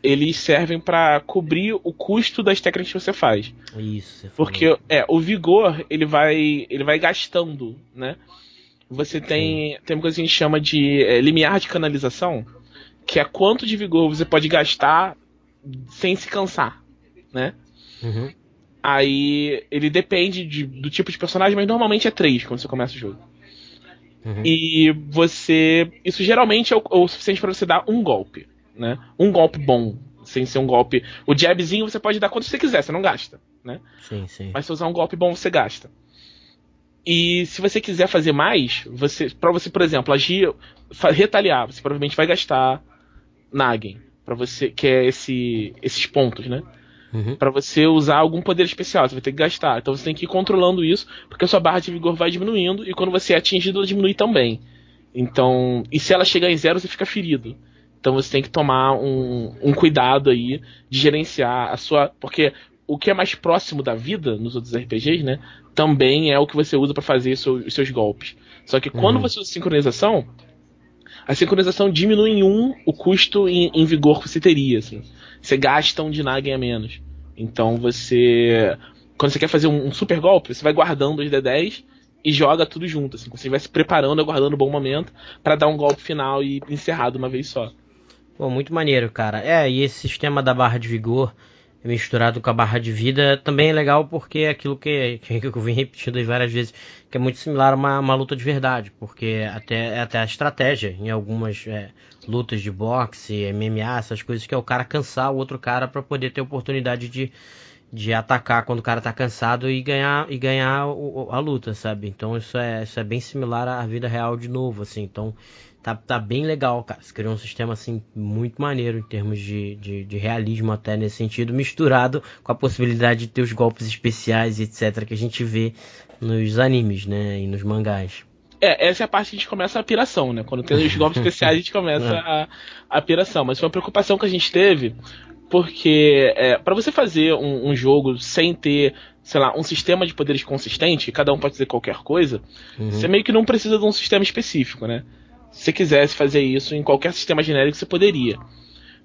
Eles servem pra cobrir o custo das técnicas que você faz. Isso. Porque o vigor, ele vai gastando, né? Você tem uma coisa que a gente chama de limiar de canalização, que é quanto de vigor você pode gastar sem se cansar, né? Aí ele depende do tipo de personagem, mas normalmente é 3 quando você começa o jogo. E isso geralmente é o suficiente pra você dar um golpe. Né? Um golpe bom, sem ser um golpe. O jabzinho você pode dar quanto você quiser, você não gasta, né? Sim. Mas se usar um golpe bom, você gasta. E se você quiser fazer mais, pra você, por exemplo, agir, retaliar, você provavelmente vai gastar Nagen, para você, que é esses pontos, né? Pra você usar algum poder especial, você vai ter que gastar. Então você tem que ir controlando isso, porque a sua barra de vigor vai diminuindo e quando você é atingido, ela diminui também. Então, e se ela chegar em 0, você fica ferido. Então você tem que tomar um cuidado aí de gerenciar a sua... Porque o que é mais próximo da vida nos outros RPGs, né? Também é o que você usa pra fazer os seus golpes. Só que quando você usa sincronização, a sincronização diminui em 1 o custo em vigor que você teria, assim. Você gasta um de Nagen a menos. Então quando você quer fazer um super golpe, você vai guardando os D10 e joga tudo junto, assim. Você vai se preparando, aguardando um bom momento pra dar um golpe final e encerrar de uma vez só. Pô, muito maneiro, cara. E esse sistema da barra de vigor, misturado com a barra de vida, também é legal porque é aquilo que eu vim repetindo aí várias vezes, que é muito similar a uma luta de verdade, porque até a estratégia em algumas lutas de boxe, MMA, essas coisas, que é o cara cansar o outro cara para poder ter oportunidade de atacar quando o cara tá cansado e ganhar a luta, sabe? Então isso é bem similar à vida real de novo, assim. Então tá bem legal, cara. Você criou um sistema assim muito maneiro em termos de realismo até nesse sentido, misturado com a possibilidade de ter os golpes especiais, etc, que a gente vê nos animes, né, e nos mangás. Essa é a parte que a gente começa a piração, né? Quando tem os golpes especiais, a gente começa a piração. Mas foi uma preocupação que a gente teve, porque para você fazer um jogo sem ter, sei lá, um sistema de poderes consistente, cada um pode fazer qualquer coisa, você meio que não precisa de um sistema específico, né? Se você quisesse fazer isso em qualquer sistema genérico, você poderia.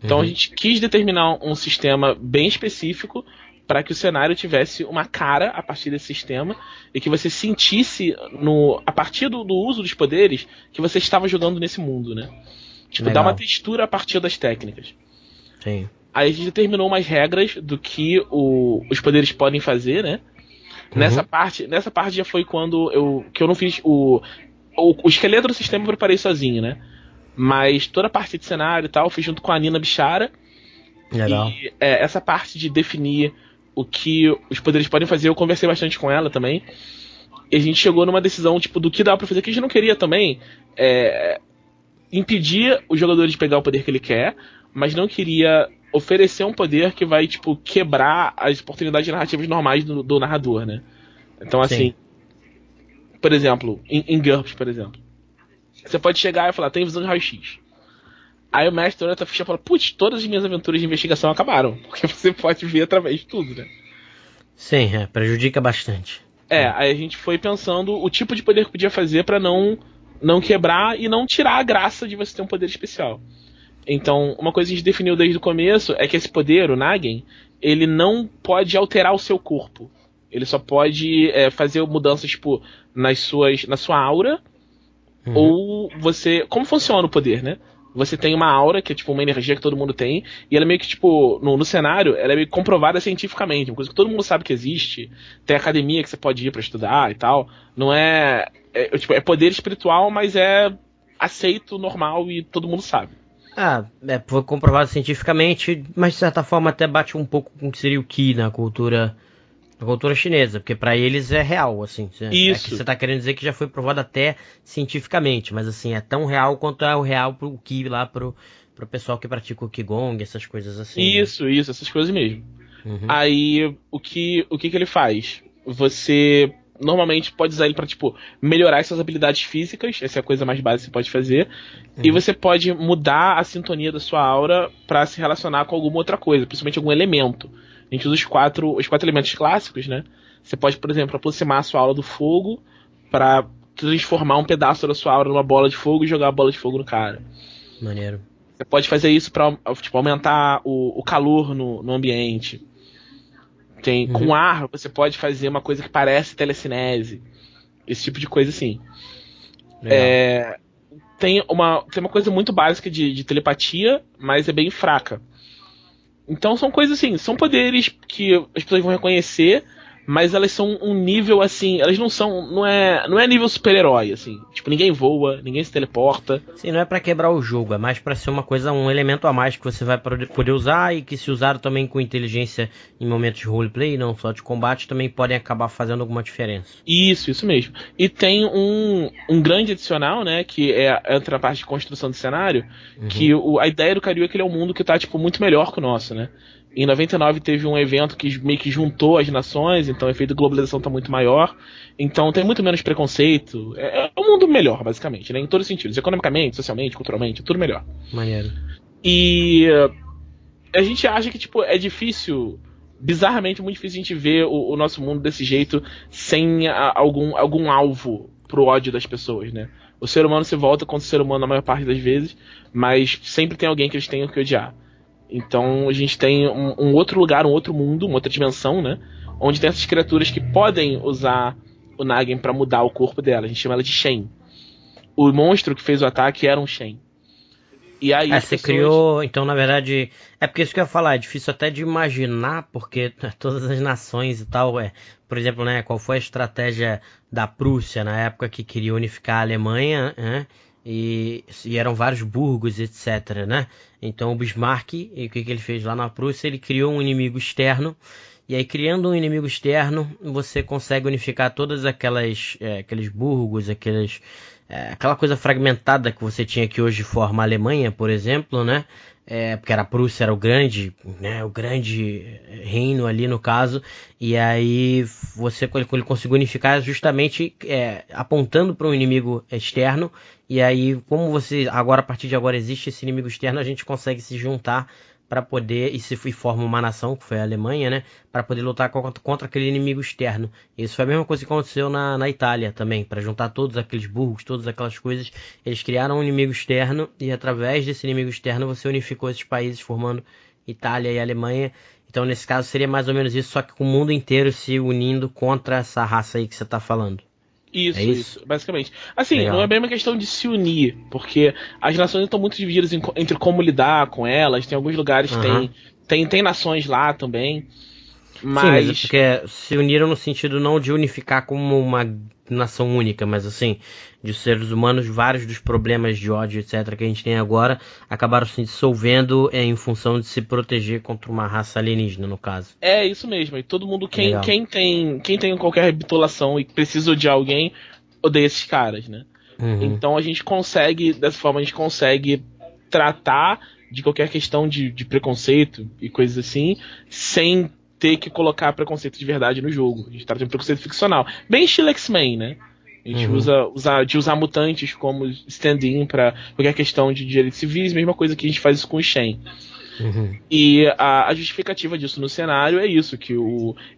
Então a gente quis determinar um sistema bem específico para que o cenário tivesse uma cara a partir desse sistema e que você sentisse, a partir do uso dos poderes, que você estava jogando nesse mundo, né? Tipo, dar uma textura a partir das técnicas. Sim. Aí a gente determinou umas regras do que os poderes podem fazer, né? Nessa parte já foi quando eu não fiz o esqueleto do sistema, eu preparei sozinho, né? Mas toda a parte de cenário e tal, eu fiz junto com a Nina Bichara. Legal. E essa parte de definir o que os poderes podem fazer, eu conversei bastante com ela também. E a gente chegou numa decisão, tipo, do que dá pra fazer, que a gente não queria também impedir o jogador de pegar o poder que ele quer, mas não queria oferecer um poder que vai, tipo, quebrar as oportunidades narrativas normais do narrador, né? Então, assim, por exemplo, em GURPS, por exemplo, você pode chegar e falar, tem visão de raio-x. Aí o mestre olha a tua ficha e fala, putz, todas as minhas aventuras de investigação acabaram, porque você pode ver através de tudo, né? Sim, prejudica bastante. Aí a gente foi pensando o tipo de poder que podia fazer pra não quebrar e não tirar a graça de você ter um poder especial. Então, uma coisa que a gente definiu desde o começo é que esse poder, o Nagen, ele não pode alterar o seu corpo. Ele só pode fazer mudanças, tipo, na sua aura, ou você... Como funciona o poder, né? Você tem uma aura, que é tipo uma energia que todo mundo tem, e ela é meio que, tipo, no cenário, ela é meio comprovada cientificamente, uma coisa que todo mundo sabe que existe, tem academia que você pode ir pra estudar e tal. Não tipo, é poder espiritual, mas é aceito, normal e todo mundo sabe. Foi comprovado cientificamente, mas de certa forma até bate um pouco com o que seria o Ki na cultura chinesa, porque pra eles é real, assim. Isso. É que você tá querendo dizer que já foi provado até cientificamente, mas assim, é tão real quanto é o real pro Ki lá pro pessoal que pratica o Qigong, essas coisas assim. Isso, essas coisas mesmo. Aí, o que ele faz? Você normalmente pode usar ele pra, tipo, melhorar suas habilidades físicas, essa é a coisa mais básica que você pode fazer, e você pode mudar a sintonia da sua aura pra se relacionar com alguma outra coisa, principalmente algum elemento. A gente usa os quatro elementos clássicos, né? Você pode, por exemplo, aproximar a sua aura do fogo pra transformar um pedaço da sua aura numa bola de fogo e jogar a bola de fogo no cara. Maneiro. Você pode fazer isso pra, tipo, aumentar o calor no ambiente. Com ar, você pode fazer uma coisa que parece telecinese. Esse tipo de coisa, assim. Tem uma coisa muito básica de telepatia, mas é bem fraca. Então são coisas assim, são poderes que as pessoas vão reconhecer, mas elas são um nível assim, elas não é nível super-herói, assim. Tipo, ninguém voa, ninguém se teleporta. Sim, não é pra quebrar o jogo, é mais pra ser uma coisa, um elemento a mais que você vai poder usar e que se usar também com inteligência em momentos de roleplay, não só de combate, também podem acabar fazendo alguma diferença. Isso mesmo. E tem um grande adicional, né, que entra na parte de construção do cenário, que a ideia do Karyu é que ele é um mundo que tá, tipo, muito melhor que o nosso, né? Em 99 teve um evento que meio que juntou as nações, então o efeito de globalização está muito maior. Então tem muito menos preconceito. É um mundo melhor, basicamente, né? Em todos os sentidos. Economicamente, socialmente, culturalmente, é tudo melhor. Maneiro. E a gente acha que, tipo, é difícil, bizarramente muito difícil a gente ver o nosso mundo desse jeito sem algum alvo pro ódio das pessoas, né? O ser humano se volta contra o ser humano na maior parte das vezes, mas sempre tem alguém que eles tenham que odiar. Então a gente tem um outro lugar, um outro mundo, uma outra dimensão, né? Onde tem essas criaturas que podem usar o Nagen pra mudar o corpo dela. A gente chama ela de Shen. O monstro que fez o ataque era um Shen. E aí as Você pessoas... criou, então na verdade, é porque isso que eu ia falar, é difícil até de imaginar, porque todas as nações e tal, por exemplo, né, qual foi a estratégia da Prússia na época que queria unificar a Alemanha, né, e eram vários burgos, etc, né, então o Bismarck, e o que ele fez lá na Prússia, ele criou um inimigo externo, e aí criando um inimigo externo, você consegue unificar todas aqueles burgos, aquela coisa fragmentada que você tinha que hoje forma a Alemanha, por exemplo, né? Porque a Prússia era o grande, né? O grande reino ali no caso, e aí ele conseguiu unificar justamente apontando para um inimigo externo, e aí como você agora a partir de agora existe esse inimigo externo, a gente consegue se juntar para poder, e forma uma nação, que foi a Alemanha, né, para poder lutar contra aquele inimigo externo. Isso foi a mesma coisa que aconteceu na Itália também, para juntar todos aqueles burgos, todas aquelas coisas, eles criaram um inimigo externo, e através desse inimigo externo você unificou esses países, formando Itália e Alemanha. Então nesse caso seria mais ou menos isso, só que com o mundo inteiro se unindo contra essa raça aí que você está falando. Isso, basicamente. Assim, Legal. não é bem uma questão de se unir, porque as nações estão muito divididas entre como lidar com elas. Tem alguns lugares que tem nações lá também. Mas... Sim, mas é porque se uniram no sentido não de unificar como uma nação única, mas assim, de seres humanos, vários dos problemas de ódio, etc., que a gente tem agora, acabaram se dissolvendo em função de se proteger contra uma raça alienígena, no caso. É isso mesmo, e todo mundo, quem tem qualquer bitolação e precisa odiar alguém, odeia esses caras, né? Então a gente consegue, dessa forma, a gente consegue tratar de qualquer questão de preconceito e coisas assim, sem ter que colocar preconceito de verdade no jogo. A gente trata de um preconceito ficcional. Bem estilo X-Men, né? A gente usar mutantes como stand-in pra qualquer questão de direitos civis, mesma coisa que a gente faz isso com o Shen. E a justificativa disso no cenário é isso, que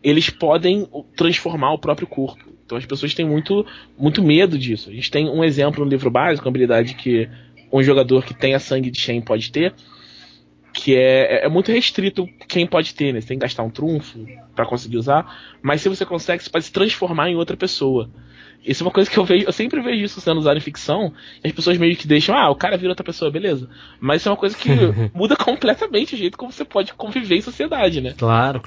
eles podem transformar o próprio corpo. Então as pessoas têm muito, muito medo disso. A gente tem um exemplo no livro básico, uma habilidade que um jogador que tenha sangue de Shen pode ter, que é muito restrito quem pode ter, né? Você tem que gastar um trunfo pra conseguir usar, mas se você consegue, você pode se transformar em outra pessoa. Isso é uma coisa que eu sempre vejo isso sendo usado em ficção, e as pessoas meio que deixam, o cara vira outra pessoa, beleza. Mas isso é uma coisa que muda completamente o jeito como você pode conviver em sociedade, né? Claro.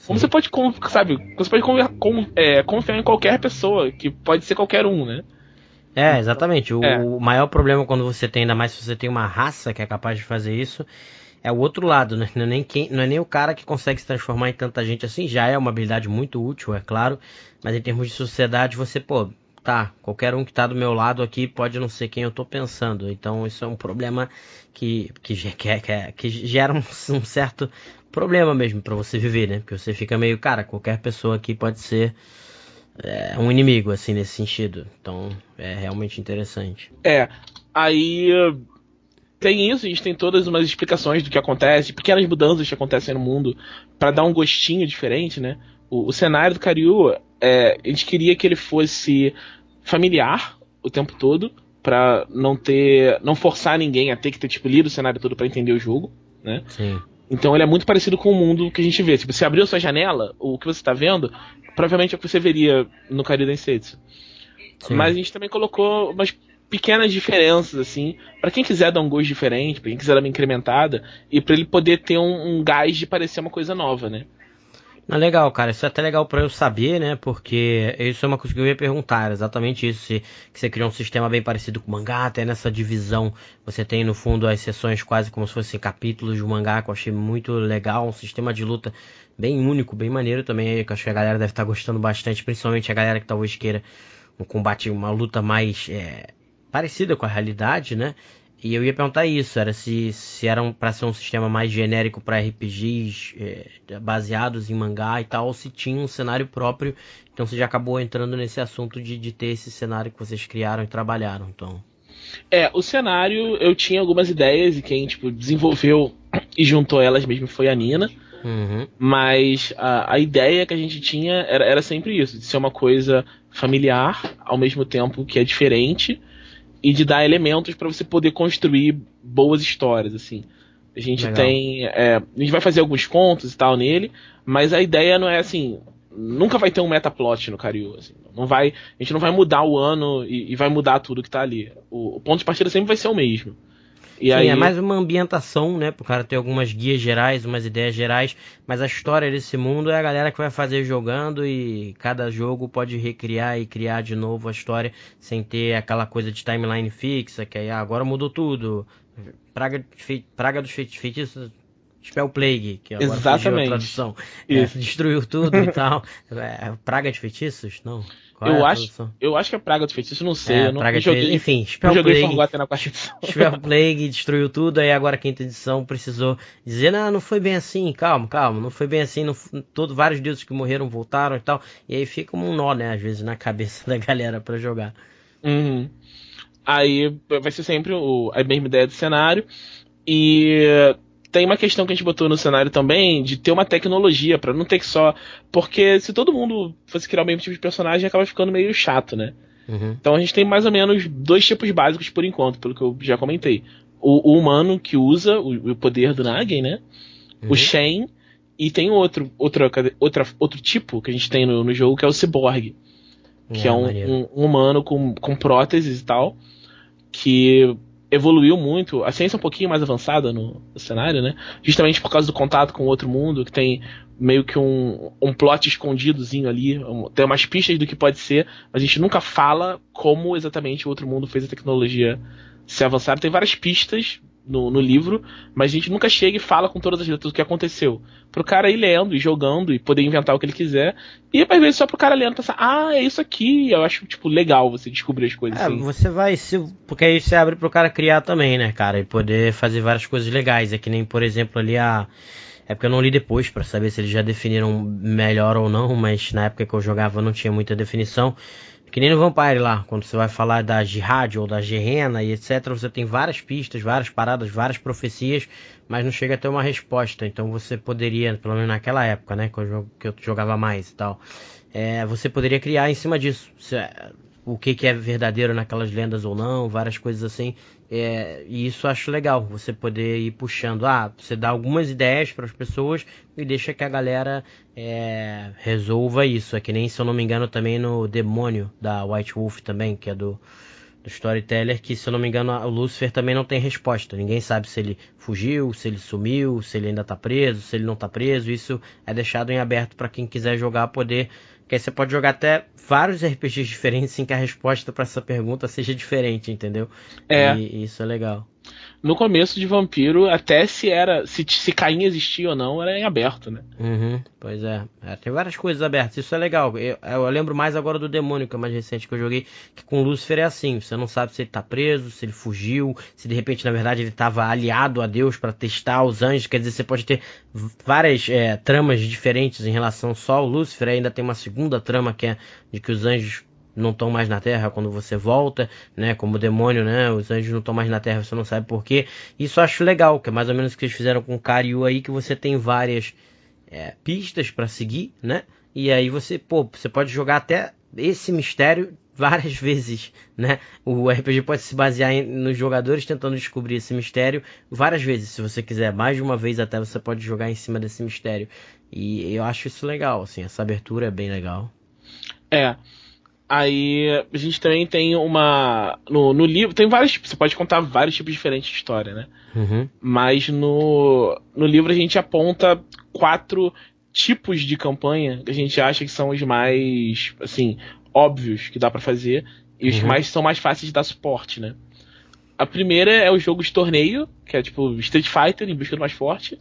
Como você pode, sabe, você pode confiar em qualquer pessoa, que pode ser qualquer um, né? Exatamente. O maior problema quando você tem, ainda mais se você tem uma raça que é capaz de fazer isso, é o outro lado, né? Não é nem o cara que consegue se transformar em tanta gente assim, já é uma habilidade muito útil, é claro, mas em termos de sociedade você, qualquer um que tá do meu lado aqui pode não ser quem eu tô pensando, então isso é um problema que gera um certo problema mesmo pra você viver, né? Porque você fica meio, qualquer pessoa aqui pode ser um inimigo, assim, nesse sentido, então é realmente interessante. Aí... Tem isso, a gente tem todas umas explicações do que acontece, pequenas mudanças que acontecem no mundo, pra dar um gostinho diferente, né? O cenário do Karyu, a gente queria que ele fosse familiar o tempo todo, pra não forçar ninguém a ter que ter lido o cenário todo pra entender o jogo, né? Sim. Então ele é muito parecido com o mundo que a gente vê. Tipo, você abriu sua janela, o que você tá vendo, provavelmente é o que você veria no Karyu Densetsu. Sim. Mas a gente também colocou umas pequenas diferenças, assim, pra quem quiser dar um gosto diferente, pra quem quiser dar uma incrementada, e pra ele poder ter um gás de parecer uma coisa nova, né? Legal, cara, isso é até legal pra eu saber, né, porque isso é uma coisa que eu ia perguntar, era exatamente isso, que você criou um sistema bem parecido com o mangá, até nessa divisão, você tem no fundo as sessões quase como se fossem capítulos de um mangá, que eu achei muito legal, um sistema de luta bem único, bem maneiro também, que eu acho que a galera deve estar gostando bastante, principalmente a galera que talvez queira um combate, uma luta mais parecida com a realidade, né? E eu ia perguntar isso, era se era para ser um sistema mais genérico para RPGs baseados em mangá e tal, ou se tinha um cenário próprio. Então você já acabou entrando nesse assunto de ter esse cenário que vocês criaram e trabalharam, então. O cenário, eu tinha algumas ideias e quem desenvolveu e juntou elas mesmo foi a Nina. Mas a ideia que a gente tinha era sempre isso, de ser uma coisa familiar, ao mesmo tempo que é diferente, e de dar elementos para você poder construir boas histórias, assim. A gente a gente vai fazer alguns contos e tal nele, mas a ideia não é assim, nunca vai ter um metaplot no Karyu, assim. A gente não vai mudar o ano e vai mudar tudo que tá ali. O ponto de partida sempre vai ser o mesmo. E Sim, aí... é mais uma ambientação, né? Pro cara ter algumas guias gerais, umas ideias gerais, mas a história desse mundo é a galera que vai fazer jogando e cada jogo pode recriar e criar de novo a história sem ter aquela coisa de timeline fixa, que aí agora mudou tudo. Praga dos feitiços, Spell Plague, que agora fugiu a Exatamente. tradução. Isso. Destruiu tudo e tal. Praga de feitiços? Não. Qual é Eu a acho, tradução? eu acho que é Praga dos Feitiços, não sei. Eu não Praga de joguei. feitiços. Enfim, Não Spell joguei Plague. Forgotten na quarta edição. Spell Plague destruiu tudo, aí agora a quinta edição precisou dizer, não foi bem assim, calma, não foi bem assim, vários deuses que morreram voltaram e tal, e aí fica um nó, né, às vezes na cabeça da galera pra jogar. Uhum. Aí vai ser sempre a mesma ideia do cenário, e tem uma questão que a gente botou no cenário também, de ter uma tecnologia, pra não ter que só... Porque se todo mundo fosse criar o mesmo tipo de personagem, acaba ficando meio chato, né? Uhum. Então a gente tem mais ou menos 2 tipos básicos por enquanto, pelo que eu já comentei. O humano que usa o poder do Nagin, né? Uhum. O Shen, e tem outro tipo que a gente tem no jogo, que é o Cyborg. Que é um humano com próteses e tal, que evoluiu muito. A ciência é um pouquinho mais avançada no cenário, né? Justamente por causa do contato com o outro mundo, que tem meio que um plot escondidozinho ali, tem umas pistas do que pode ser, mas a gente nunca fala como exatamente o outro mundo fez a tecnologia se avançar. Tem várias pistas no livro, mas a gente nunca chega e fala com todas as letras o que aconteceu. Pro cara ir lendo e jogando e poder inventar o que ele quiser, e às vezes só pro cara lendo pensar, é isso aqui. Eu acho, tipo, legal você descobrir as coisas assim. Você vai, porque aí você abre pro cara criar também, né, cara, e poder fazer várias coisas legais. É que nem, por exemplo, ali é porque eu não li depois pra saber se eles já definiram melhor ou não, mas na época que eu jogava não tinha muita definição. Que nem no Vampire lá, quando você vai falar da Jihad ou da Gehenna e etc, você tem várias pistas, várias paradas, várias profecias, mas não chega a ter uma resposta. Então você poderia, pelo menos naquela época, né, que eu jogava mais e tal, você poderia criar em cima disso. O que é verdadeiro naquelas lendas ou não, várias coisas assim. E isso eu acho legal, você poder ir puxando. Você dá algumas ideias para as pessoas e deixa que a galera resolva isso. É que nem, se eu não me engano, também no Demônio da White Wolf também, que é do Storyteller, que, se eu não me engano, o Lúcifer também não tem resposta. Ninguém sabe se ele fugiu, se ele sumiu, se ele ainda tá preso, se ele não tá preso. Isso é deixado em aberto para quem quiser jogar poder. Que aí você pode jogar até vários RPGs diferentes sem que a resposta para essa pergunta seja diferente, entendeu? E isso é legal. No começo de Vampiro, até se Caim existia ou não, era em aberto, né? Uhum, pois é. Tem várias coisas abertas, isso é legal. Eu lembro mais agora do Demônio, que é o mais recente que eu joguei, que com o Lúcifer é assim, você não sabe se ele tá preso, se ele fugiu, se de repente, na verdade, ele tava aliado a Deus para testar os anjos. Quer dizer, você pode ter várias tramas diferentes em relação só ao Lúcifer. Ainda tem uma segunda trama, que é de que os anjos não estão mais na Terra quando você volta, né? Como o Demônio, né? Os anjos não estão mais na Terra, você não sabe por quê. Isso eu acho legal, que é mais ou menos o que eles fizeram com o Karyu aí, que você tem várias pistas para seguir, né? E aí você pode jogar até esse mistério várias vezes, né? O RPG pode se basear nos jogadores tentando descobrir esse mistério várias vezes, se você quiser. Mais de uma vez até você pode jogar em cima desse mistério. E eu acho isso legal, assim, essa abertura é bem legal. Aí a gente também tem no livro tem vários, você pode contar vários tipos diferentes de história, né? Uhum. Mas no livro a gente aponta 4 tipos de campanha que a gente acha que são os mais, assim, óbvios que dá pra fazer e os que são mais fáceis de dar suporte, né? A primeira é o jogo de torneio, que é tipo Street Fighter em busca do mais forte.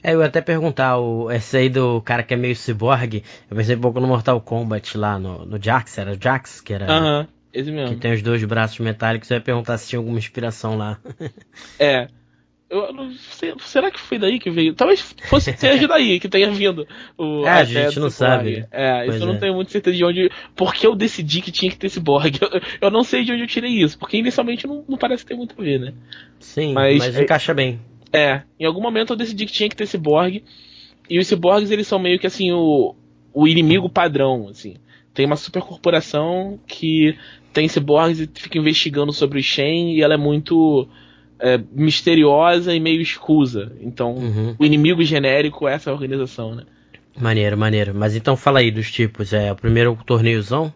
Eu ia até perguntar, esse aí do cara que é meio ciborgue, eu pensei um pouco no Mortal Kombat lá, no Jax, era o Jax, que era... esse mesmo. Que tem os 2 braços metálicos, eu ia perguntar se tinha alguma inspiração lá. Eu não sei, será que foi daí que veio? Talvez seja daí que tenha vindo. A gente não sabe. Isso eu não tenho muita certeza de onde... Porque eu decidi que tinha que ter ciborgue. Eu não sei de onde eu tirei isso, porque inicialmente não parece ter muito a ver, né? Sim, mas encaixa bem. Em algum momento eu decidi que tinha que ter ciborgue. E os ciborgues, eles são meio que assim o inimigo padrão, assim. Tem uma supercorporação que tem ciborgues e fica investigando sobre o Shen, e ela é muito misteriosa e meio escusa. Então, o inimigo genérico é essa organização, né? Maneiro. Mas então fala aí dos tipos. O primeiro torneiozão?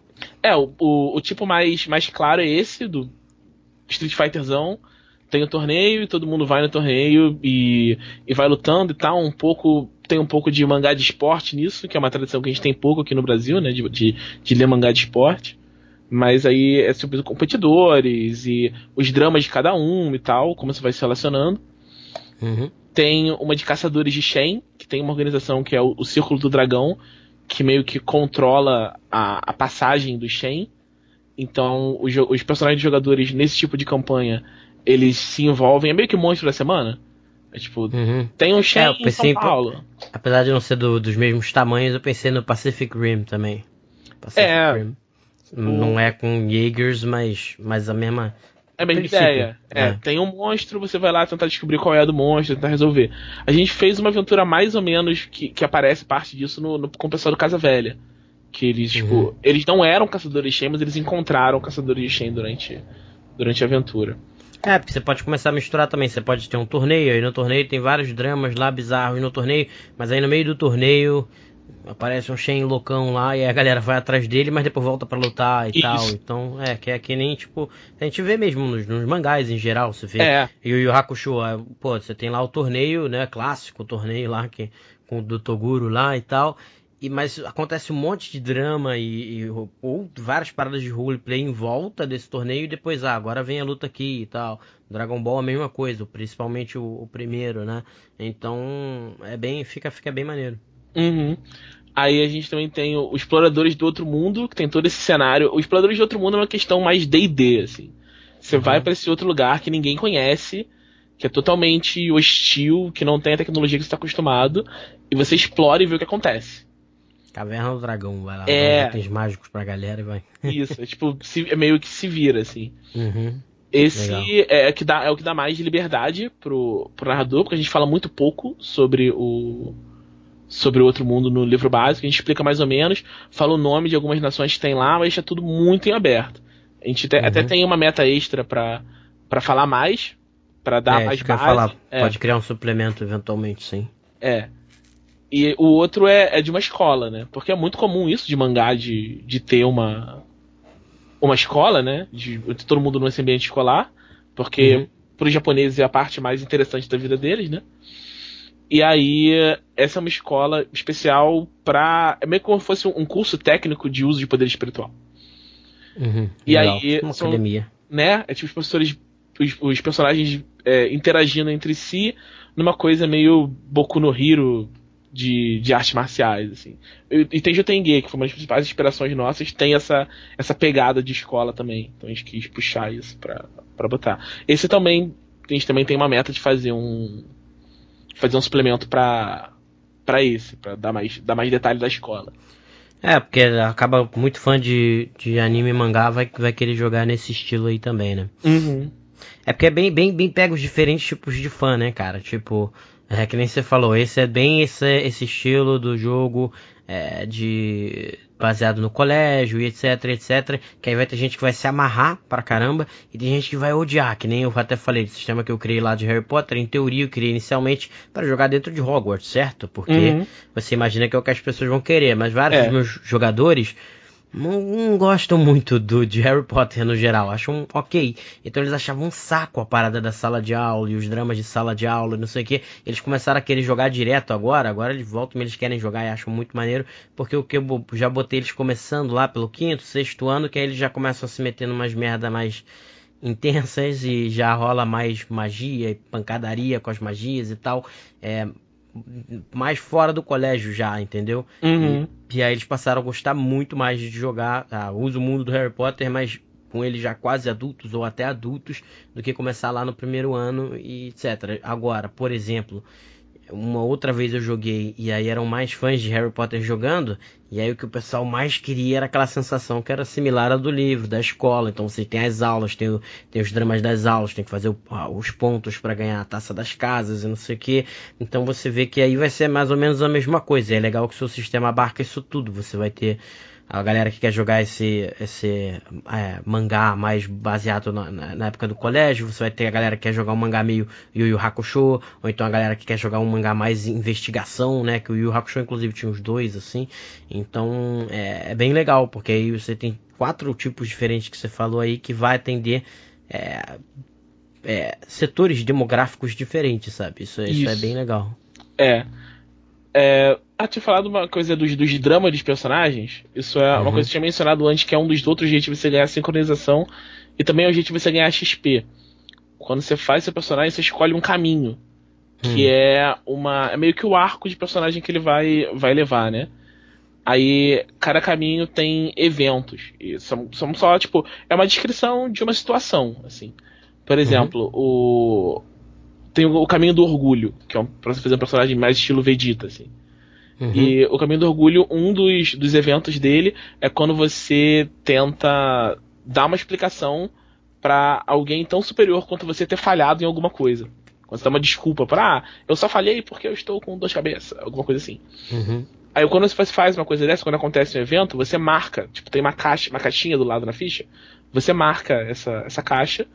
O tipo mais claro é esse, do Street Fighterzão. tem o torneio e todo mundo vai no torneio e vai lutando e tal, tem um pouco de mangá de esporte nisso, que é uma tradição que a gente tem pouco aqui no Brasil, né, de ler mangá de esporte, mas aí é sobre competidores e os dramas de cada um e tal, como você vai se relacionando. Uhum. Tem uma de caçadores de Shen, que tem uma organização que é o Círculo do Dragão, que meio que controla a passagem do Shen. Então, os personagens de jogadores nesse tipo de campanha, eles se envolvem. É meio que monstro da semana. É tipo, tem um Shen em São Paulo. Apesar de não ser dos mesmos tamanhos, eu pensei no Pacific Rim também. Pacific Rim. Não é com Jaegers, mas a mesma... É a mesma ideia. Tem um monstro, você vai lá tentar descobrir qual é a do monstro, tentar resolver. A gente fez uma aventura mais ou menos que aparece parte disso com o pessoal do Casa Velha. Que eles, tipo, eles não eram caçadores de Shen, mas eles encontraram caçadores de Shen durante a aventura. Porque você pode começar a misturar também. Você pode ter um torneio, aí no torneio tem vários dramas lá bizarros no torneio, mas aí no meio do torneio aparece um Shen loucão lá e a galera vai atrás dele, mas depois volta pra lutar e tal. Então, que nem, tipo, a gente vê mesmo nos mangás em geral, você vê. E o Yu Yu Hakusho, pô, você tem lá o torneio, né, clássico, o torneio lá com o do Toguro lá e tal. Mas acontece um monte de drama ou várias paradas de roleplay em volta desse torneio e depois, agora vem a luta aqui e tal. Dragon Ball é a mesma coisa, principalmente o primeiro, né? Então, fica bem maneiro. Aí a gente também tem os Exploradores do Outro Mundo, que tem todo esse cenário. Os Exploradores do Outro Mundo é uma questão mais D&D, assim. Você vai pra esse outro lugar que ninguém conhece, que é totalmente hostil, que não tem a tecnologia que você está acostumado, e você explora e vê o que acontece. Caverna do Dragão, vai lá, dá itens mágicos pra galera e vai. Isso, é meio que se vira, assim. Esse o que dá mais de liberdade pro narrador, porque a gente fala muito pouco sobre o Outro Mundo no livro básico, a gente explica mais ou menos, fala o nome de algumas nações que tem lá, mas é tudo muito em aberto. A gente até tem uma meta extra pra falar mais, pra dar mais base. Pode criar um suplemento eventualmente, sim. E o outro é de uma escola, né? Porque é muito comum isso de mangá, de ter uma escola, né? De todo mundo nesse ambiente escolar. Porque para os japoneses é a parte mais interessante da vida deles, né? E aí, essa é uma escola especial é meio como se fosse um curso técnico de uso de poder espiritual. E legal. aí, uma academia. Né? É tipo os professores, os personagens interagindo entre si numa coisa meio Boku no Hero de artes marciais, assim. E tem Jutenge, que foi uma das principais inspirações nossas, tem essa pegada de escola também. Então a gente quis puxar isso pra botar. Esse também, a gente também tem uma meta de fazer um suplemento pra esse, pra dar mais detalhe da escola. Porque acaba muito fã de anime e mangá, vai querer jogar nesse estilo aí também, né? É porque é bem pega os diferentes tipos de fã, né, cara? Tipo, que nem você falou, esse é bem esse estilo do jogo baseado no colégio e etc, que aí vai ter gente que vai se amarrar pra caramba e tem gente que vai odiar, que nem eu até falei do sistema que eu criei lá de Harry Potter. Em teoria eu criei inicialmente para jogar dentro de Hogwarts, certo? Porque você imagina que é o que as pessoas vão querer, mas vários dos meus jogadores não gostam muito de Harry Potter no geral, acham ok. Então eles achavam um saco a parada da sala de aula e os dramas de sala de aula e não sei o que. Eles começaram a querer jogar direto agora eles voltam, eles querem jogar e acham muito maneiro, porque o que eu já botei eles começando lá pelo 5º, 6º ano, que aí eles já começam a se meter numas merda mais intensas e já rola mais magia e pancadaria com as magias e tal. Mais fora do colégio já, entendeu? E aí eles passaram a gostar muito mais de jogar, usa o mundo do Harry Potter, mas com eles já quase adultos ou até adultos, do que começar lá no primeiro ano e etc. Agora, por exemplo, uma outra vez eu joguei e aí eram mais fãs de Harry Potter jogando, e aí o que o pessoal mais queria era aquela sensação que era similar à do livro, da escola. Então você tem as aulas, tem os dramas das aulas, tem que fazer os pontos para ganhar a taça das casas e não sei o que. Então você vê que aí vai ser mais ou menos a mesma coisa. E é legal que o seu sistema abarca isso tudo. Você vai ter a galera que quer jogar esse mangá mais baseado na época do colégio, você vai ter a galera que quer jogar um mangá meio Yu Yu Hakusho, ou então a galera que quer jogar um mangá mais investigação, né, que o Yu Yu Hakusho inclusive tinha uns 2, assim. Então é bem legal, porque aí você tem 4 tipos diferentes que você falou aí, que vai atender setores demográficos diferentes, sabe? Isso é bem legal. Tinha falado uma coisa dos dramas dos personagens. Isso é uma coisa que eu tinha mencionado antes, que é um dos outros jeitos de você ganhar sincronização. E também é o jeito de você ganhar XP. Quando você faz seu personagem, você escolhe um caminho. Que é meio que o arco de personagem que ele vai levar, né? Aí, cada caminho tem eventos. E são só, tipo, é uma descrição de uma situação, assim. Por exemplo, tem o caminho do orgulho, que é pra você fazer um personagem mais estilo Vegeta, assim. E o caminho do orgulho, um dos eventos dele é quando você tenta dar uma explicação pra alguém tão superior quanto você ter falhado em alguma coisa. Quando você dá uma desculpa pra, eu só falhei porque eu estou com dor de cabeça, alguma coisa assim. Aí quando você faz uma coisa dessa, quando acontece um evento, você marca, tipo, tem uma caixinha do lado na ficha, você marca essa caixa,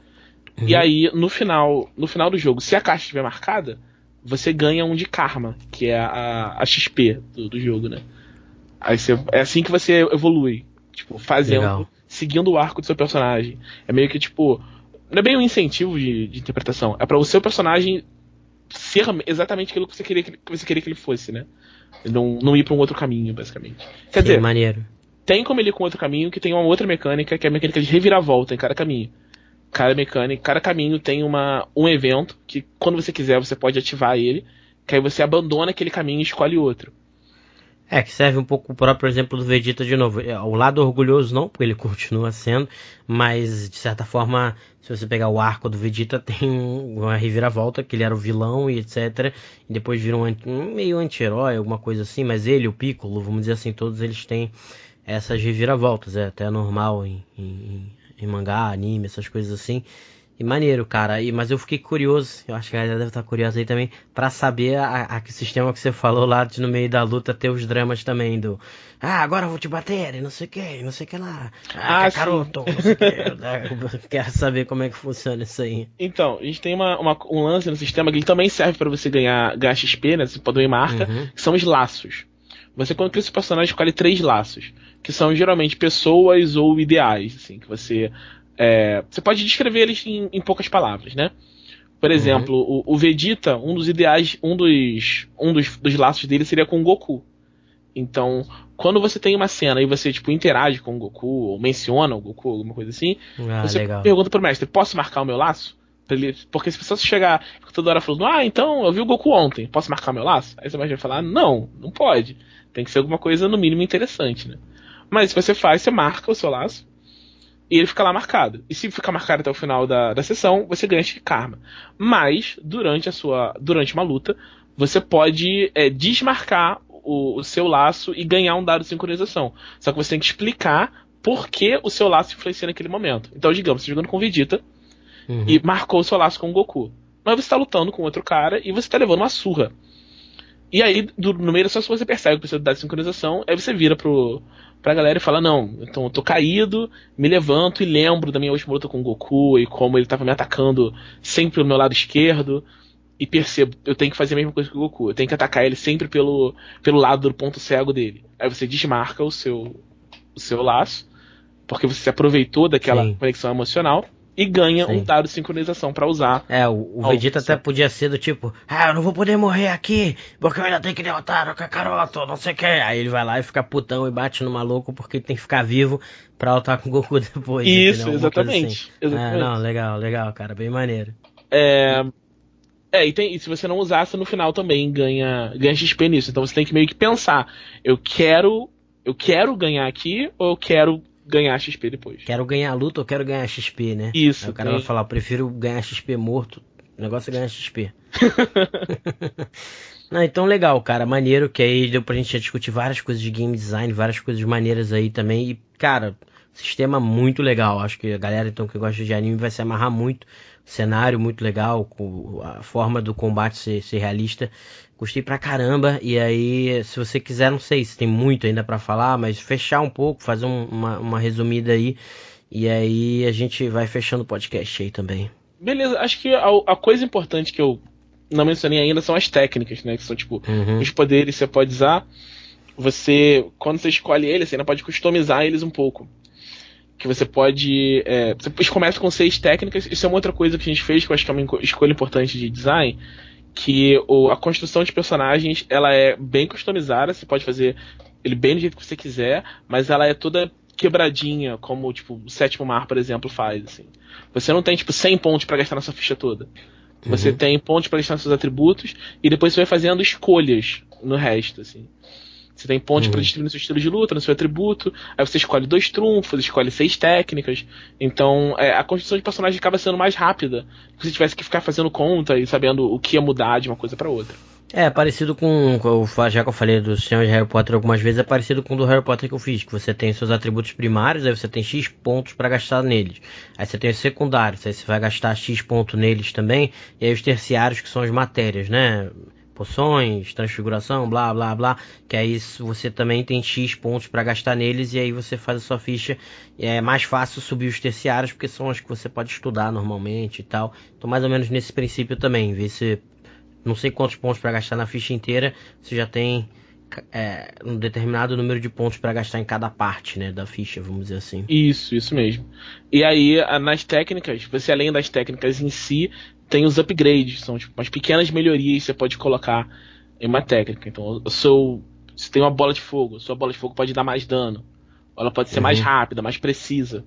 e aí no final do jogo, se a caixa estiver marcada, você ganha um de karma, que é a XP do jogo, né? Aí é assim que você evolui, tipo, seguindo o arco do seu personagem. É meio que, tipo, não é bem um incentivo de interpretação, é para o seu personagem ser exatamente aquilo que você queria que ele fosse, né? Não ir pra um outro caminho, basicamente. Quer dizer, maneiro. Tem como ele ir com outro caminho, que tem uma outra mecânica, que é a mecânica de reviravolta em cada caminho. Cada caminho tem um evento que, quando você quiser, você pode ativar ele, que aí você abandona aquele caminho e escolhe outro. Que serve um pouco o próprio exemplo do Vegeta de novo. O lado orgulhoso não, porque ele continua sendo, mas de certa forma, se você pegar o arco do Vegeta, tem uma reviravolta, que ele era o vilão e etc. E depois vira um meio anti-herói, alguma coisa assim, mas ele, o Piccolo, vamos dizer assim, todos eles têm essas reviravoltas. É até normal em mangá, anime, essas coisas assim. E maneiro, cara. Mas eu fiquei curioso, eu acho que a galera deve estar curiosa aí também, pra saber que sistema que você falou lá de no meio da luta ter os dramas também do agora eu vou te bater, e não sei o que lá. Kakaroto, não sei o que. Quero saber como é que funciona isso aí. Então, a gente tem um lance no sistema que ele também serve pra você ganhar XP, né? Você pode marca, que são os laços. Você, quando cria esse personagem, escolhe 3 laços, que são geralmente pessoas ou ideais, assim, que você pode descrever eles em poucas palavras, né? Por exemplo, o Vegeta, um dos ideais, um dos laços dele seria com o Goku. Então, quando você tem uma cena e você, tipo, interage com o Goku, ou menciona o Goku, alguma coisa assim, você pergunta pro mestre, posso marcar o meu laço? Porque se você chegar toda hora falando, então, eu vi o Goku ontem, posso marcar o meu laço? Aí você vai falar, não pode. Tem que ser alguma coisa, no mínimo, interessante, né? Mas se você marca o seu laço, e ele fica lá marcado. E se ficar marcado até o final da sessão, você ganha de karma. Mas, durante uma luta, você pode desmarcar o seu laço e ganhar um dado de sincronização. Só que você tem que explicar por que o seu laço influencia naquele momento. Então, digamos, você jogando com o Vegeta e marcou o seu laço com o Goku. Mas você está lutando com outro cara e você está levando uma surra. E aí, no meio da sua surra, você percebe que precisa dar de sincronização, aí você vira pra galera e fala, não, então eu tô caído, me levanto e lembro da minha última luta com o Goku e como ele tava me atacando sempre pelo meu lado esquerdo, e percebo, eu tenho que fazer a mesma coisa que o Goku, eu tenho que atacar ele sempre pelo lado do ponto cego dele. Aí você desmarca o seu laço, porque você se aproveitou daquela conexão emocional, e ganha um dado de sincronização pra usar. O Vegeta até podia ser do tipo, eu não vou poder morrer aqui, porque eu ainda tenho que derrotar o Kakaroto, não sei o que. Aí ele vai lá e fica putão e bate no maluco porque ele tem que ficar vivo pra lutar com o Goku depois. Isso, entendeu? exatamente. Assim. Não, legal, cara, bem maneiro. E se você não usar, você no final também ganha XP nisso. Então você tem que meio que pensar, eu quero ganhar aqui ou eu quero ganhar XP depois. Quero ganhar a luta ou quero ganhar XP, né? Isso. Aí o cara vai falar, eu prefiro ganhar XP morto. O negócio é ganhar XP. Não, então legal, cara. Maneiro, que aí deu pra gente já discutir várias coisas de game design, várias coisas maneiras aí também. E, cara, sistema muito legal. Acho que a galera então que gosta de anime vai se amarrar muito. Cenário muito legal, a forma do combate ser realista. Gostei pra caramba. E aí, se você quiser, não sei se tem muito ainda pra falar, mas fechar um pouco, fazer uma resumida aí. E aí a gente vai fechando o podcast aí também. Beleza, acho que a coisa importante que eu não mencionei ainda são as técnicas, né? Que são tipo, os poderes que você pode usar. Quando você escolhe eles, você ainda pode customizar eles um pouco. que você pode... você começa com 6 técnicas. Isso é uma outra coisa que a gente fez, que eu acho que é uma escolha importante de design, que a construção de personagens, ela é bem customizada, você pode fazer ele bem do jeito que você quiser, mas ela é toda quebradinha, como tipo o Sétimo Mar, por exemplo, faz, assim. Você não tem tipo 100 pontos pra gastar na sua ficha toda. Você tem pontos pra gastar nos seus atributos, e depois você vai fazendo escolhas no resto, assim. Você tem pontos pra distribuir no seu estilo de luta, no seu atributo, aí você escolhe 2 trunfos, escolhe 6 técnicas. Então a construção de personagem acaba sendo mais rápida se você tivesse que ficar fazendo conta e sabendo o que ia mudar de uma coisa pra outra. Parecido já que eu falei do sistema de Harry Potter algumas vezes, é parecido com o do Harry Potter que eu fiz, que você tem seus atributos primários, aí você tem X pontos pra gastar neles. Aí você tem os secundários, aí você vai gastar X ponto neles também, e aí os terciários, que são as matérias, né? Poções, transfiguração, blá blá blá, que aí você também tem X pontos pra gastar neles, e aí você faz a sua ficha. É mais fácil subir os terciários, porque são os que você pode estudar normalmente e tal. Então mais ou menos nesse princípio também, ver se não sei quantos pontos para gastar na ficha inteira, você já tem um determinado número de pontos para gastar em cada parte, né, da ficha, vamos dizer assim. Isso mesmo. E aí, nas técnicas, você além das técnicas em si, tem os upgrades, são tipo umas pequenas melhorias que você pode colocar em uma técnica. Então, se tem uma bola de fogo, sua bola de fogo pode dar mais dano, ela pode ser mais rápida, mais precisa.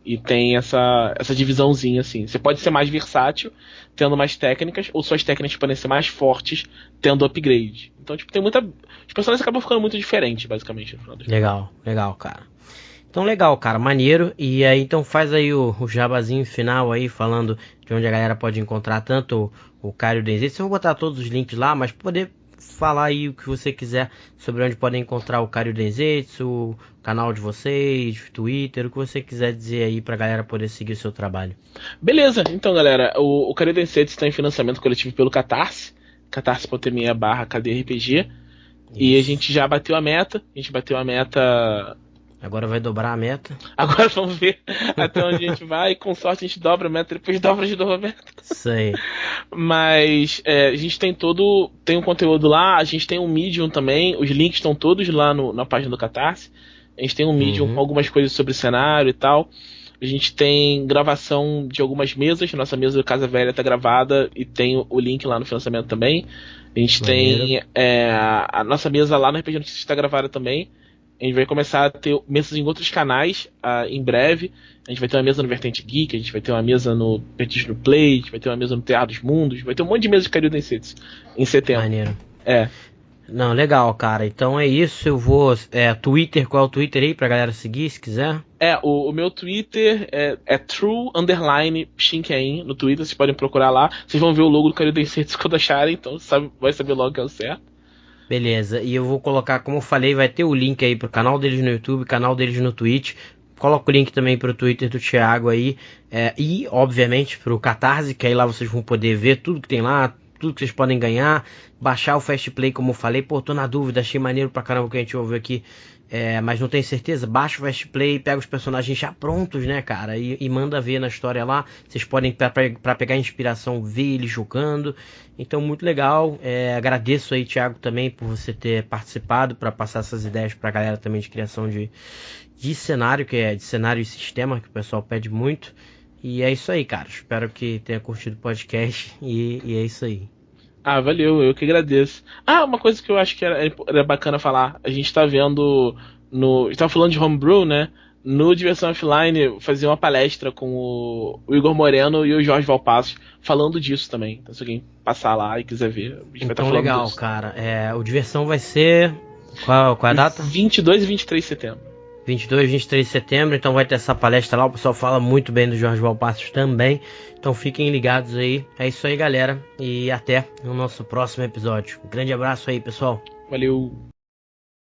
E tem essa divisãozinha, assim. Você pode ser mais versátil, tendo mais técnicas, ou suas técnicas podem ser mais fortes, tendo upgrade. Então, tipo, tem muita... Os personagens acabam ficando muito diferentes, basicamente, no final das contas. Legal, cara. Então, legal, cara, maneiro. E aí, então faz aí o jabazinho final aí, falando de onde a galera pode encontrar tanto o Caio Denzetsu. Eu vou botar todos os links lá, mas poder falar aí o que você quiser sobre onde podem encontrar o Caio Denzetsu, o canal de vocês, Twitter, o que você quiser dizer aí pra galera poder seguir o seu trabalho. Beleza, então galera, o Caio Denzetsu está em financiamento coletivo pelo Catarse, catarse.me/KDRPG, e a gente já bateu a meta, Agora vai dobrar a meta. Agora vamos ver até onde a gente vai. Com sorte a gente dobra a meta, depois dobra de novo a meta. Isso aí. Mas a gente tem um conteúdo lá, a gente tem um Medium também. Os links estão todos lá na página do Catarse. A gente tem um Medium com algumas coisas sobre cenário e tal. A gente tem gravação de algumas mesas. Nossa mesa do Casa Velha tá gravada e tem o link lá no financiamento também. A gente tem a nossa mesa lá no RPG Notícias está gravada também. A gente vai começar a ter mesas em outros canais em breve. A gente vai ter uma mesa no Vertente Geek, a gente vai ter uma mesa no Petisco no Play, a gente vai ter uma mesa no Teatro dos Mundos, vai ter um monte de mesas de Cario Densetsu em setembro. Maneiro. Não, legal, cara. Então é isso, eu vou... Twitter, qual é o Twitter aí pra galera seguir, se quiser? O meu Twitter é true_Shinkein no Twitter, vocês podem procurar lá. Vocês vão ver o logo do Cario Densetsu quando acharem, então vai saber logo que é o certo. Beleza, e eu vou colocar, como eu falei, vai ter o link aí pro canal deles no YouTube, canal deles no Twitch. Coloco o link também pro Twitter do Thiago aí, e obviamente pro Catarse, que aí lá vocês vão poder ver tudo que tem lá, tudo que vocês podem ganhar, baixar o Fast Play, como eu falei. Tô na dúvida, achei maneiro pra caramba o que a gente ouviu aqui, mas não tenho certeza. Baixa o Fast Play, pega os personagens já prontos, né, cara, e manda ver na história lá. Vocês podem, pra pegar inspiração, ver eles jogando. Então, muito legal. Agradeço aí, Thiago, também por você ter participado, para passar essas ideias pra galera também de criação de cenário, de cenário e sistema, que o pessoal pede muito. E é isso aí, cara. Espero que tenha curtido o podcast e é isso aí. Valeu, eu que agradeço. Uma coisa que eu acho que era bacana falar. A gente tá vendo a gente tava falando de Homebrew, né? No Diversão Offline, fazer uma palestra com o Igor Moreno e o Jorge Valpassos falando disso também. Então, se alguém passar lá e quiser ver, a gente vai estar falando legal, disso. Cara. O Diversão vai ser... Qual é a data? 22 e 23 de setembro. 22 e 23 de setembro, então vai ter essa palestra lá. O pessoal fala muito bem do Jorge Valpassos também. Então fiquem ligados aí. É isso aí, galera. E até no nosso próximo episódio. Um grande abraço aí, pessoal. Valeu.